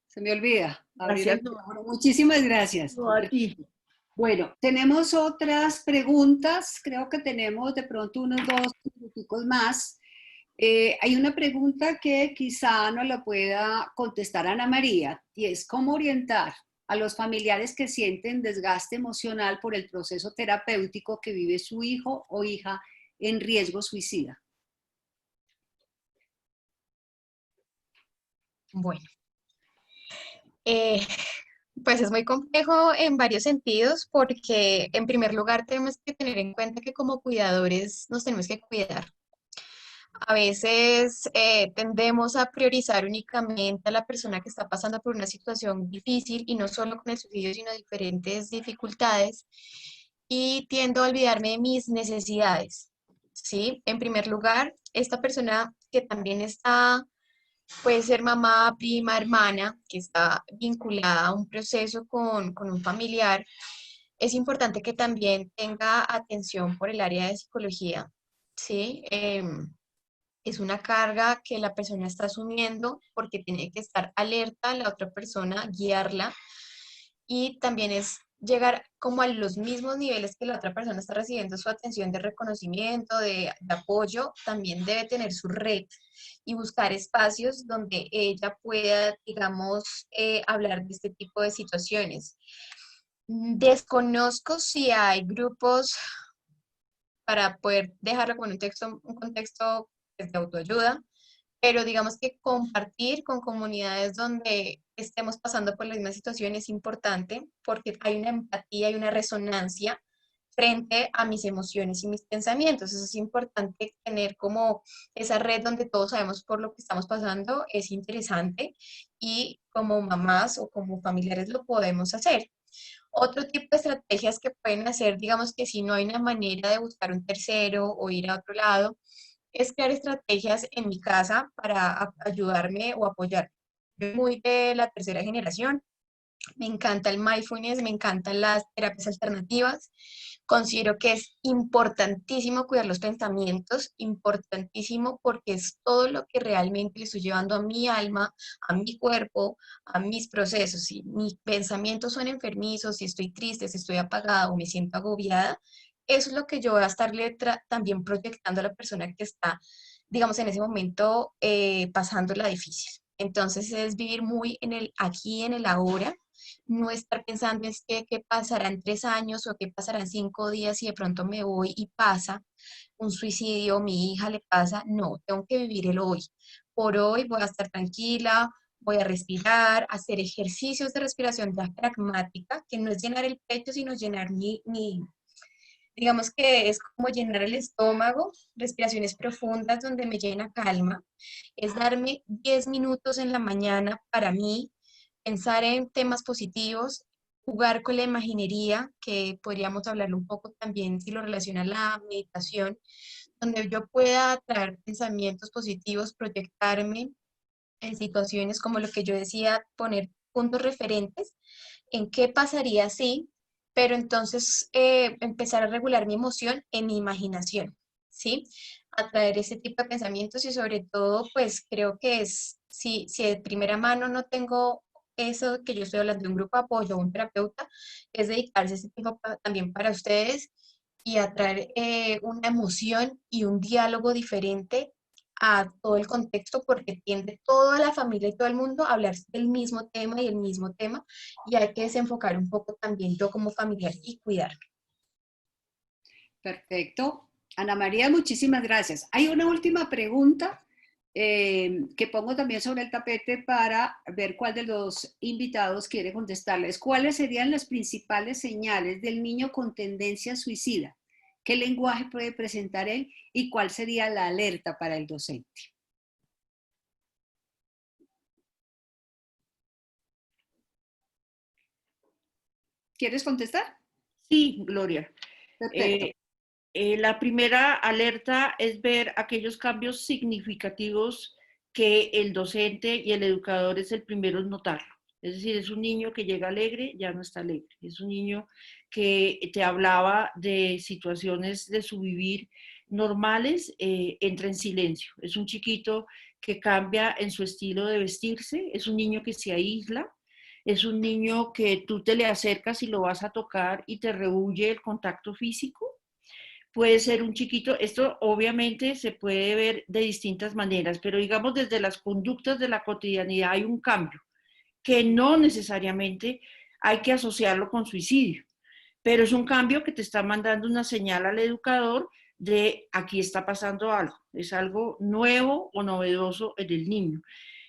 Se me olvida. Gracias. Muchísimas gracias. No, a ti. Bueno, tenemos otras preguntas. Creo que tenemos de pronto unos 2 minuticos más. Hay una pregunta que quizá no la pueda contestar Ana María, y es cómo orientar a los familiares que sienten desgaste emocional por el proceso terapéutico que vive su hijo o hija en riesgo suicida. Bueno, pues es muy complejo en varios sentidos, porque en primer lugar tenemos que tener en cuenta que como cuidadores nos tenemos que cuidar. A veces tendemos a priorizar únicamente a la persona que está pasando por una situación difícil, y no solo con el suicidio, sino diferentes dificultades, y tiendo a olvidarme de mis necesidades, ¿sí? En primer lugar, esta persona que también está, puede ser mamá, prima, hermana, que está vinculada a un proceso con un familiar, es importante que también tenga atención por el área de psicología, ¿sí? Es una carga que la persona está asumiendo, porque tiene que estar alerta a la otra persona, guiarla, y también es llegar como a los mismos niveles que la otra persona está recibiendo su atención de reconocimiento, de apoyo, también debe tener su red y buscar espacios donde ella pueda, digamos, hablar de este tipo de situaciones. Desconozco si hay grupos para poder dejarlo con un contexto pues, de autoayuda, pero digamos que compartir con comunidades donde estemos pasando por la misma situación es importante porque hay una empatía y una resonancia frente a mis emociones y mis pensamientos. Eso es importante tener como esa red donde todos sabemos por lo que estamos pasando, es interesante y como mamás o como familiares lo podemos hacer. Otro tipo de estrategias que pueden hacer, digamos que si no hay una manera de buscar un tercero o ir a otro lado, es crear estrategias en mi casa para ayudarme o apoyar. Yo soy muy de la tercera generación, me encanta el mindfulness, me encantan las terapias alternativas. Considero que es importantísimo cuidar los pensamientos, importantísimo porque es todo lo que realmente le estoy llevando a mi alma, a mi cuerpo, a mis procesos. Si mis pensamientos son enfermizos, si estoy triste, si estoy apagada o me siento agobiada, eso es lo que yo voy a estarle también proyectando a la persona que está, digamos, en ese momento pasándola difícil. Entonces es vivir muy en el aquí, en el ahora, no estar pensando es que qué pasará en 3 años o qué pasará en 5 días y de pronto me voy y pasa un suicidio, mi hija le pasa. No, tengo que vivir el hoy. Por hoy voy a estar tranquila, voy a respirar, hacer ejercicios de respiración diafragmática, que no es llenar el pecho, sino llenar digamos que es como llenar el estómago, respiraciones profundas donde me llena calma, es darme 10 minutos en la mañana para mí, pensar en temas positivos, jugar con la imaginería, que podríamos hablar un poco también si lo relaciona a la meditación, donde yo pueda traer pensamientos positivos, proyectarme en situaciones como lo que yo decía, poner puntos referentes en qué pasaría si, pero entonces empezar a regular mi emoción en mi imaginación, ¿sí? Atraer ese tipo de pensamientos y sobre todo, pues creo que es, si de primera mano no tengo eso que yo estoy hablando de un grupo de apoyo o un terapeuta, es dedicarse ese tiempo también para ustedes y atraer una emoción y un diálogo diferente a todo el contexto porque tiende toda la familia y todo el mundo a hablar del mismo tema y el mismo tema y hay que desenfocar un poco también yo como familiar y cuidar. Perfecto. Ana María, muchísimas gracias. Hay una última pregunta que pongo también sobre el tapete para ver cuál de los invitados quiere contestarles. ¿Cuáles serían las principales señales del niño con tendencia suicida? ¿Qué lenguaje puede presentar él y cuál sería la alerta para el docente? ¿Quieres contestar? Sí, Gloria. Perfecto. La primera alerta es ver aquellos cambios significativos que el docente y el educador es el primero en notarlo. Es decir, es un niño que llega alegre, ya no está alegre. Es un niño que te hablaba de situaciones de su vivir normales, entra en silencio. Es un chiquito que cambia en su estilo de vestirse, es un niño que se aísla, es un niño que tú te le acercas y lo vas a tocar y te rehúye el contacto físico. Puede ser un chiquito, esto obviamente se puede ver de distintas maneras, pero digamos desde las conductas de la cotidianidad hay un cambio que no necesariamente hay que asociarlo con suicidio, pero es un cambio que te está mandando una señal al educador de aquí está pasando algo, es algo nuevo o novedoso en el niño.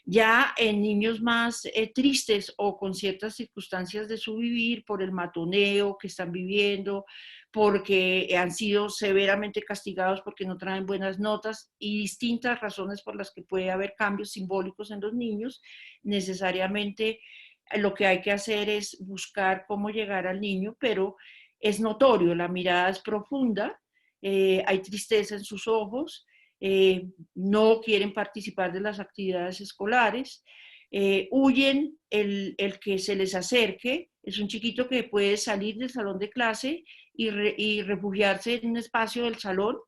Ya en niños más tristes o con ciertas circunstancias de su vivir, por el matoneo que están viviendo, porque han sido severamente castigados porque no traen buenas notas y distintas razones por las que puede haber cambios simbólicos en los niños, necesariamente lo que hay que hacer es buscar cómo llegar al niño, pero es notorio, la mirada es profunda, hay tristeza en sus ojos, no quieren participar de las actividades escolares, huyen el que se les acerque, es un chiquito que puede salir del salón de clase y refugiarse en un espacio del salón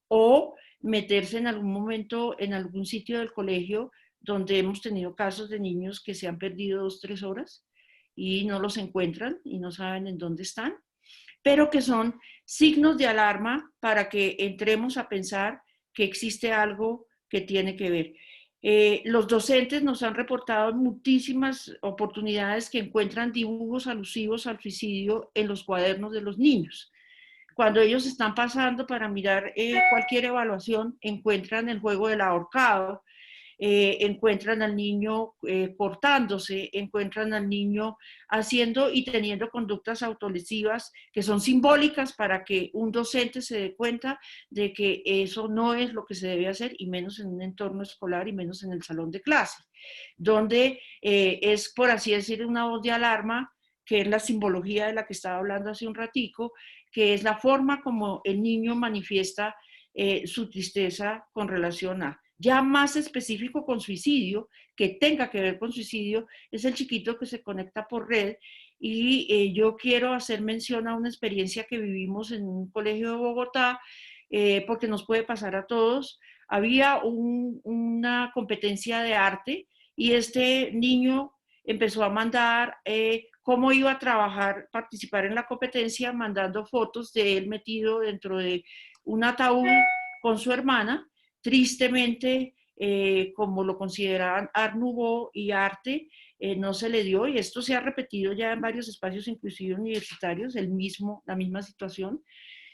o meterse en algún momento en algún sitio del colegio donde hemos tenido casos de niños que se han perdido 2 o 3 horas y no los encuentran y no saben en dónde están, pero que son signos de alarma para que entremos a pensar que existe algo que tiene que ver. Los docentes nos han reportado muchísimas oportunidades que encuentran dibujos alusivos al suicidio en los cuadernos de los niños. Cuando ellos están pasando para mirar cualquier evaluación, encuentran el juego del ahorcado, encuentran al niño cortándose, encuentran al niño haciendo y teniendo conductas autolesivas que son simbólicas para que un docente se dé cuenta de que eso no es lo que se debe hacer, y menos en un entorno escolar y menos en el salón de clase, donde es, por así decir, una voz de alarma, que es la simbología de la que estaba hablando hace un ratico, que es la forma como el niño manifiesta su tristeza con relación a. Ya más específico con suicidio, que tenga que ver con suicidio, es el chiquito que se conecta por red. Y yo quiero hacer mención a una experiencia que vivimos en un colegio de Bogotá, porque nos puede pasar a todos. Había una competencia de arte y este niño empezó a mandar cómo iba a trabajar, participar en la competencia, mandando fotos de él metido dentro de un ataúd con su hermana. Tristemente, como lo consideraban Art Nouveau y arte, no se le dio, y esto se ha repetido ya en varios espacios, inclusive universitarios, la misma situación,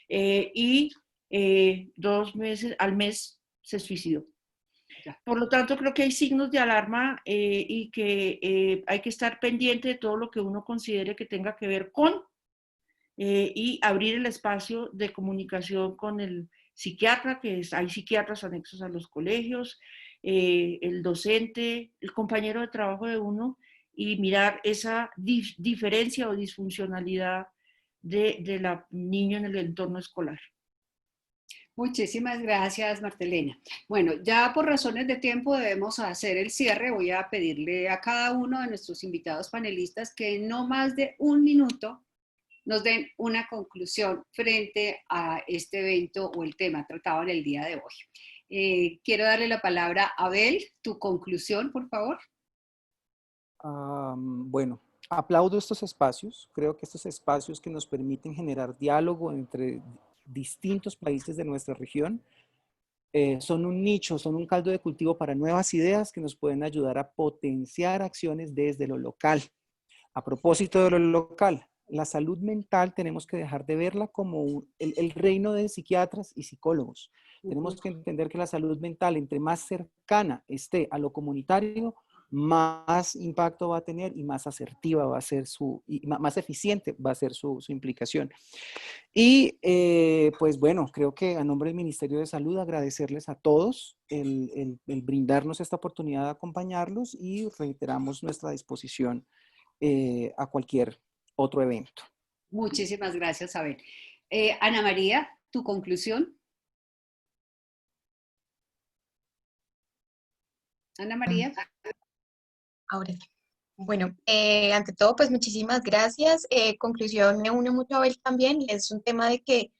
y 2 meses, al mes se suicidó. Por lo tanto, creo que hay signos de alarma y que hay que estar pendiente de todo lo que uno considere que tenga que ver con y abrir el espacio de comunicación con el psiquiatra, hay psiquiatras anexos a los colegios, el docente, el compañero de trabajo de uno, y mirar esa diferencia o disfuncionalidad de la niña en el entorno escolar. Muchísimas gracias, Martelena. Bueno, ya por razones de tiempo debemos hacer el cierre. Voy a pedirle a cada uno de nuestros invitados panelistas que en no más de 1 minuto nos den una conclusión frente a este evento o el tema tratado en el día de hoy. Quiero darle la palabra a Abel. Tu conclusión, por favor. Bueno, aplaudo estos espacios. Creo que estos espacios que nos permiten generar diálogo entre distintos países de nuestra región son un nicho, son un caldo de cultivo para nuevas ideas que nos pueden ayudar a potenciar acciones desde lo local. A propósito de lo local, la salud mental tenemos que dejar de verla como el reino de psiquiatras y psicólogos. Tenemos que entender que la salud mental, entre más cercana esté a lo comunitario, más impacto va a tener y más asertiva va a ser y más eficiente va a ser su implicación. Y pues bueno, creo que a nombre del Ministerio de Salud agradecerles a todos el brindarnos esta oportunidad de acompañarlos, y reiteramos nuestra disposición a cualquier otro evento. Muchísimas gracias, Abel. Ana María, tu conclusión. Ana María. Ahora sí. Bueno, ante todo, pues muchísimas gracias. Conclusión, me une mucho a Abel también. Es un tema de que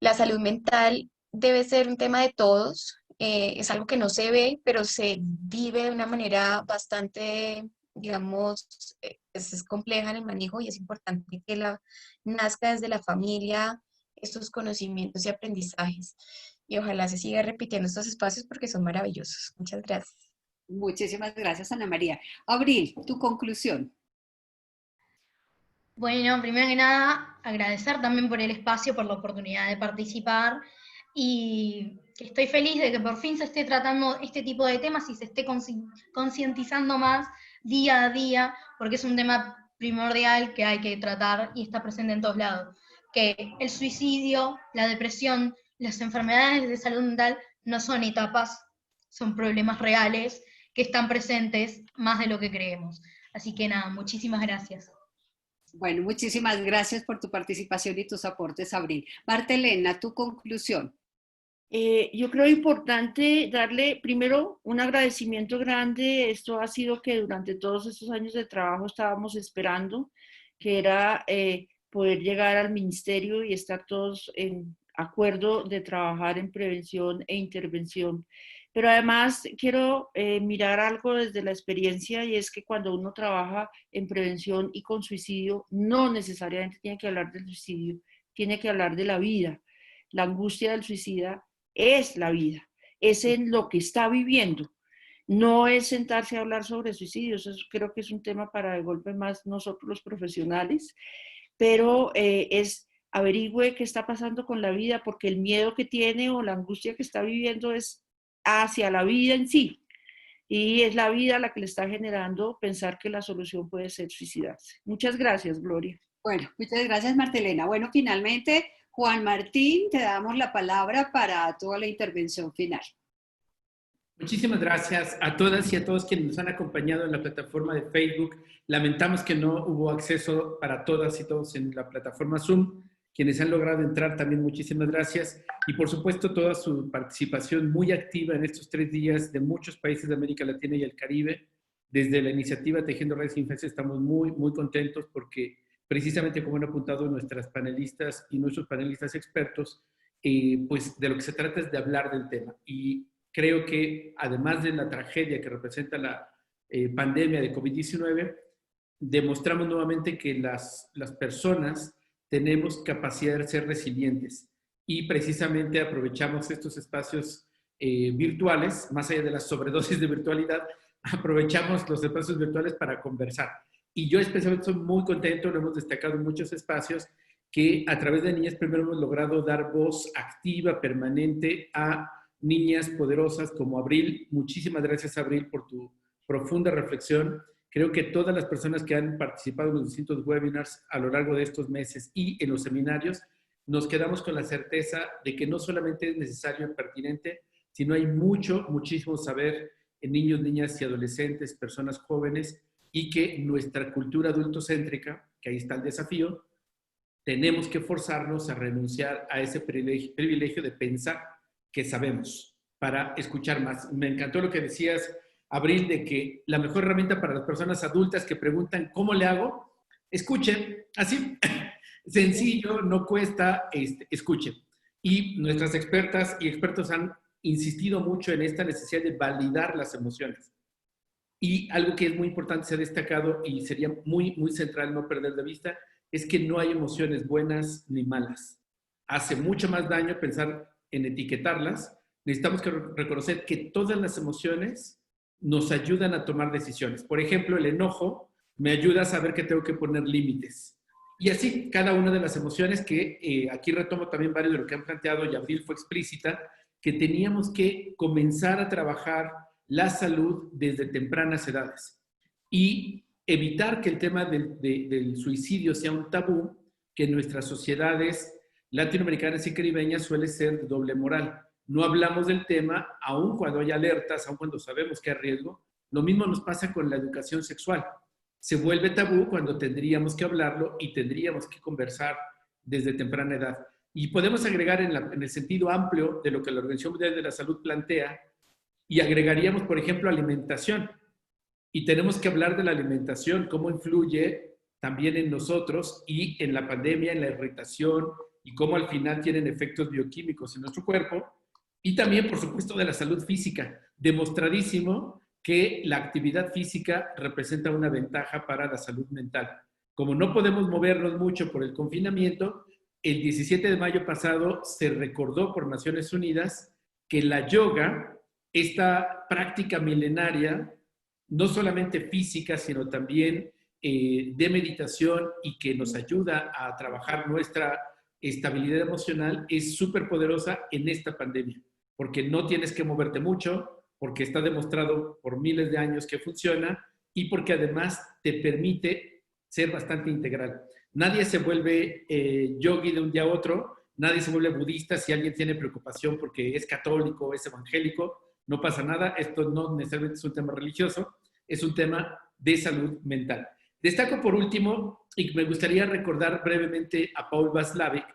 la salud mental debe ser un tema de todos. Es algo que no se ve, pero se vive de una manera bastante, digamos, es compleja en el manejo, y es importante que nazca desde la familia estos conocimientos y aprendizajes. Y ojalá se siga repitiendo estos espacios porque son maravillosos. Muchas gracias. Muchísimas gracias, Ana María. Abril, tu conclusión. Bueno, primero que nada, agradecer también por el espacio, por la oportunidad de participar, y que estoy feliz de que por fin se esté tratando este tipo de temas y se esté concientizando más día a día, porque es un tema primordial que hay que tratar y está presente en todos lados. Que el suicidio, la depresión, las enfermedades de salud mental no son etapas, son problemas reales que están presentes más de lo que creemos. Así que nada, muchísimas gracias. Bueno, muchísimas gracias por tu participación y tus aportes, Abril. Martelena, tu conclusión. Yo creo importante darle primero un agradecimiento grande. Esto ha sido que durante todos estos años de trabajo estábamos esperando, que era poder llegar al ministerio y estar todos en acuerdo de trabajar en prevención e intervención Pero además quiero mirar algo desde la experiencia, y es que cuando uno trabaja en prevención y con suicidio, no necesariamente tiene que hablar del suicidio, tiene que hablar de la vida. La angustia del suicida es la vida, es en lo que está viviendo. No es sentarse a hablar sobre suicidios, eso creo que es un tema para de golpe más nosotros los profesionales, pero es averigüe qué está pasando con la vida, porque el miedo que tiene o la angustia que está viviendo es hacia la vida en sí, y es la vida la que le está generando pensar que la solución puede ser suicidarse. Muchas gracias, Gloria. Bueno, muchas gracias, Martelena. Bueno, finalmente, Juan Martín, te damos la palabra para toda la intervención final. Muchísimas gracias a todas y a todos quienes nos han acompañado en la plataforma de Facebook. Lamentamos que no hubo acceso para todas y todos en la plataforma Zoom. Quienes han logrado entrar también, muchísimas gracias. Y por supuesto, toda su participación muy activa en estos 3 días de muchos países de América Latina y el Caribe. Desde la iniciativa Tejiendo Redes Sin Infancia estamos muy contentos porque precisamente como han apuntado nuestras panelistas y nuestros panelistas expertos, pues de lo que se trata es de hablar del tema. Y creo que además de la tragedia que representa la pandemia de COVID-19, demostramos nuevamente que las personas tenemos capacidad de ser resilientes y precisamente aprovechamos estos espacios virtuales, más allá de la sobredosis de virtualidad, aprovechamos los espacios virtuales para conversar. Y yo especialmente estoy muy contento, lo hemos destacado en muchos espacios, que a través de Niñas Primero hemos logrado dar voz activa, permanente a niñas poderosas como Abril. Muchísimas gracias, Abril, por tu profunda reflexión. Creo que todas las personas que han participado en los distintos webinars a lo largo de estos meses y en los seminarios, nos quedamos con la certeza de que no solamente es necesario y pertinente, sino hay muchísimo saber en niños, niñas y adolescentes, personas jóvenes, y que nuestra cultura adultocéntrica, que ahí está el desafío, tenemos que forzarnos a renunciar a ese privilegio de pensar que sabemos para escuchar más. Me encantó lo que decías, Abril, de que la mejor herramienta para las personas adultas que preguntan ¿cómo le hago? Escuchen, así, sencillo, no cuesta, escuchen. Y nuestras expertas y expertos han insistido mucho en esta necesidad de validar las emociones. Y algo que es muy importante, se ha destacado y sería muy central no perder de vista, es que no hay emociones buenas ni malas. Hace mucho más daño pensar en etiquetarlas. Necesitamos reconocer que todas las emociones nos ayudan a tomar decisiones. Por ejemplo, el enojo me ayuda a saber que tengo que poner límites. Y así, cada una de las emociones que aquí retomo también varios de lo que han planteado, y Abril fue explícita, que teníamos que comenzar a trabajar la salud desde tempranas edades y evitar que el tema del suicidio sea un tabú que en nuestras sociedades latinoamericanas y caribeñas suele ser de doble moral. No hablamos del tema, aun cuando hay alertas, aun cuando sabemos que hay riesgo. Lo mismo nos pasa con la educación sexual. Se vuelve tabú cuando tendríamos que hablarlo y tendríamos que conversar desde temprana edad. Y podemos agregar en el sentido amplio de lo que la Organización Mundial de la Salud plantea, y agregaríamos, por ejemplo, alimentación. Y tenemos que hablar de la alimentación, cómo influye también en nosotros y en la pandemia, en la irritación, y cómo al final tienen efectos bioquímicos en nuestro cuerpo. Y también, por supuesto, de la salud física. Demostradísimo que la actividad física representa una ventaja para la salud mental. Como no podemos movernos mucho por el confinamiento, el 17 de mayo pasado se recordó por Naciones Unidas que la yoga, esta práctica milenaria, no solamente física, sino también de meditación y que nos ayuda a trabajar nuestra estabilidad emocional, es súper poderosa en esta pandemia, porque no tienes que moverte mucho, porque está demostrado por miles de años que funciona y porque además te permite ser bastante integral. Nadie se vuelve yogi de un día a otro, nadie se vuelve budista si alguien tiene preocupación porque es católico o es evangélico. No pasa nada, esto no necesariamente es un tema religioso, es un tema de salud mental. Destaco por último, y me gustaría recordar brevemente a Paul Václavic,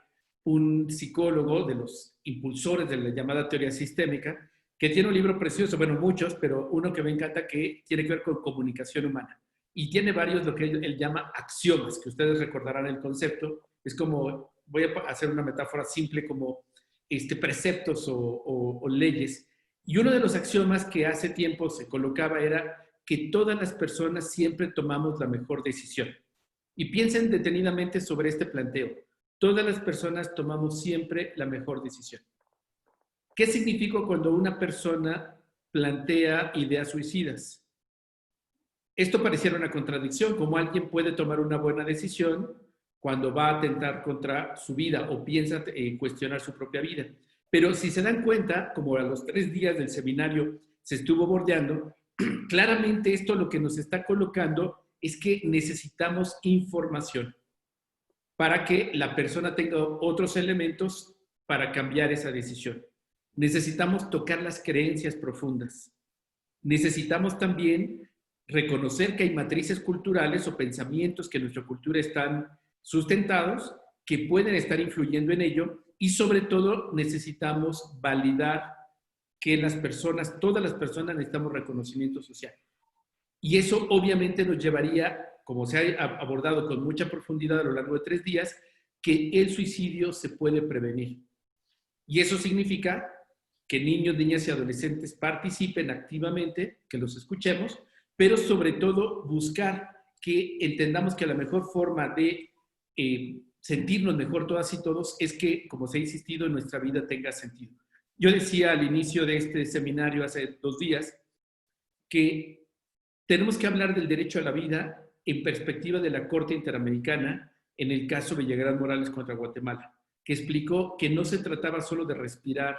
un psicólogo de los impulsores de la llamada teoría sistémica, que tiene un libro precioso, bueno, muchos, pero uno que me encanta que tiene que ver con comunicación humana. Y tiene varios, lo que él llama axiomas, que ustedes recordarán el concepto. Es como, voy a hacer una metáfora simple, como preceptos o leyes. Y uno de los axiomas que hace tiempo se colocaba era que todas las personas siempre tomamos la mejor decisión. Y piensen detenidamente sobre este planteo. Todas las personas tomamos siempre la mejor decisión. ¿Qué significa cuando una persona plantea ideas suicidas? Esto pareciera una contradicción, como alguien puede tomar una buena decisión cuando va a atentar contra su vida o piensa cuestionar su propia vida. Pero si se dan cuenta, como a los 3 días del seminario se estuvo bordeando, claramente esto lo que nos está colocando es que necesitamos información para que la persona tenga otros elementos para cambiar esa decisión. Necesitamos tocar las creencias profundas. Necesitamos también reconocer que hay matrices culturales o pensamientos que en nuestra cultura están sustentados, que pueden estar influyendo en ello, y sobre todo necesitamos validar que las personas, todas las personas necesitamos reconocimiento social. Y eso obviamente nos llevaría, como se ha abordado con mucha profundidad a lo largo de 3 días, que el suicidio se puede prevenir. Y eso significa que niños, niñas y adolescentes participen activamente, que los escuchemos, pero sobre todo buscar que entendamos que la mejor forma de sentirnos mejor todas y todos es que, como se ha insistido, nuestra vida tenga sentido. Yo decía al inicio de este seminario hace 2 días que tenemos que hablar del derecho a la vida en perspectiva de la Corte Interamericana en el caso Villagrán Morales contra Guatemala, que explicó que no se trataba solo de respirar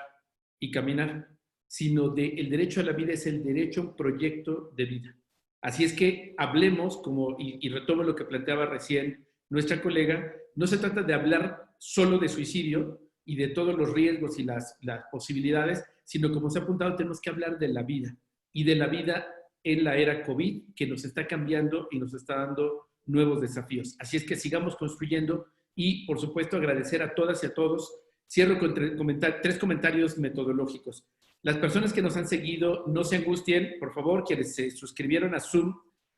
y caminar, sino de el derecho a la vida es el derecho a un proyecto de vida. Así es que hablemos, y retomo lo que planteaba recién nuestra colega, no se trata de hablar solo de suicidio y de todos los riesgos y las posibilidades, sino como se ha apuntado, tenemos que hablar de la vida y de la vida en la era COVID, que nos está cambiando y nos está dando nuevos desafíos. Así es que sigamos construyendo y, por supuesto, agradecer a todas y a todos. Cierro con 3 comentarios metodológicos. Las personas que nos han seguido, no se angustien, por favor, quienes se suscribieron a Zoom,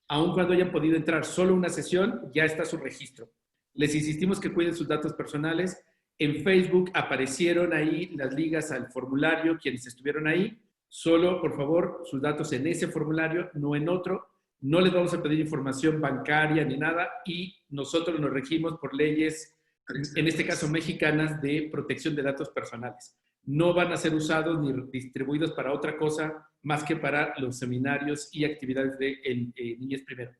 aun cuando hayan podido entrar solo una sesión, ya está su registro. Les insistimos que cuiden sus datos personales. En Facebook aparecieron ahí las ligas al formulario, quienes estuvieron ahí. Solo, por favor, sus datos en ese formulario, no en otro. No les vamos a pedir información bancaria ni nada, y nosotros nos regimos por leyes, en este caso mexicanas, de protección de datos personales. No van a ser usados ni distribuidos para otra cosa más que para los seminarios y actividades de Niñez Primero.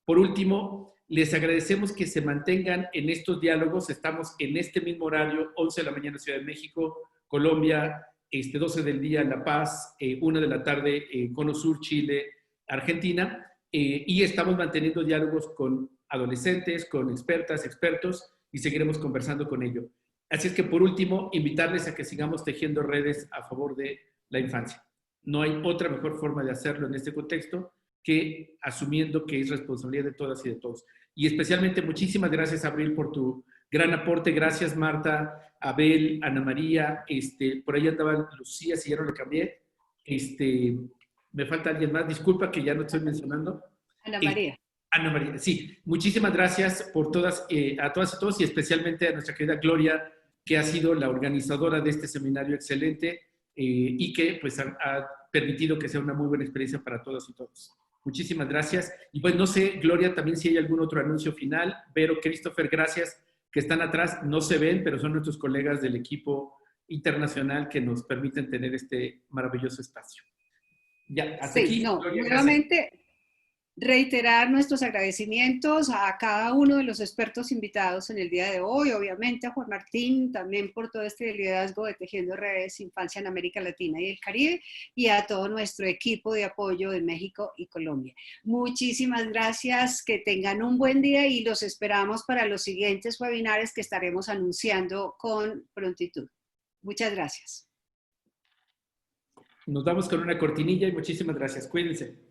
Por último, les agradecemos que se mantengan en estos diálogos. Estamos en este mismo horario, 11 de la mañana Ciudad de México, Colombia, 12 del día en La Paz, 1 de la tarde Cono Sur, Chile, Argentina, y estamos manteniendo diálogos con adolescentes, con expertas, expertos, y seguiremos conversando con ellos. Así es que, por último, invitarles a que sigamos tejiendo redes a favor de la infancia. No hay otra mejor forma de hacerlo en este contexto que asumiendo que es responsabilidad de todas y de todos. Y especialmente, muchísimas gracias, Abril, por tu gran aporte. Gracias, Marta, Abel, Ana María. Por ahí andaba Lucía, si ya no le cambié. Me falta alguien más. Disculpa que ya no estoy mencionando. Ana María. Ana María, sí. Muchísimas gracias por todas, a todas y todos, y especialmente a nuestra querida Gloria, que ha sido la organizadora de este seminario excelente y que pues ha permitido que sea una muy buena experiencia para todas y todos. Muchísimas gracias. Y pues no sé, Gloria, también si hay algún otro anuncio final. Vero, Christopher, gracias, que están atrás. No se ven, pero son nuestros colegas del equipo internacional que nos permiten tener este maravilloso espacio. Ya, hasta aquí. Gloria, nuevamente, reiterar nuestros agradecimientos a cada uno de los expertos invitados en el día de hoy, obviamente a Juan Martín también por todo este liderazgo de Tejiendo Redes Infancia en América Latina y el Caribe, y a todo nuestro equipo de apoyo de México y Colombia. Muchísimas gracias, que tengan un buen día y los esperamos para los siguientes webinars que estaremos anunciando con prontitud. Muchas gracias. Nos vamos con una cortinilla y muchísimas gracias. Cuídense.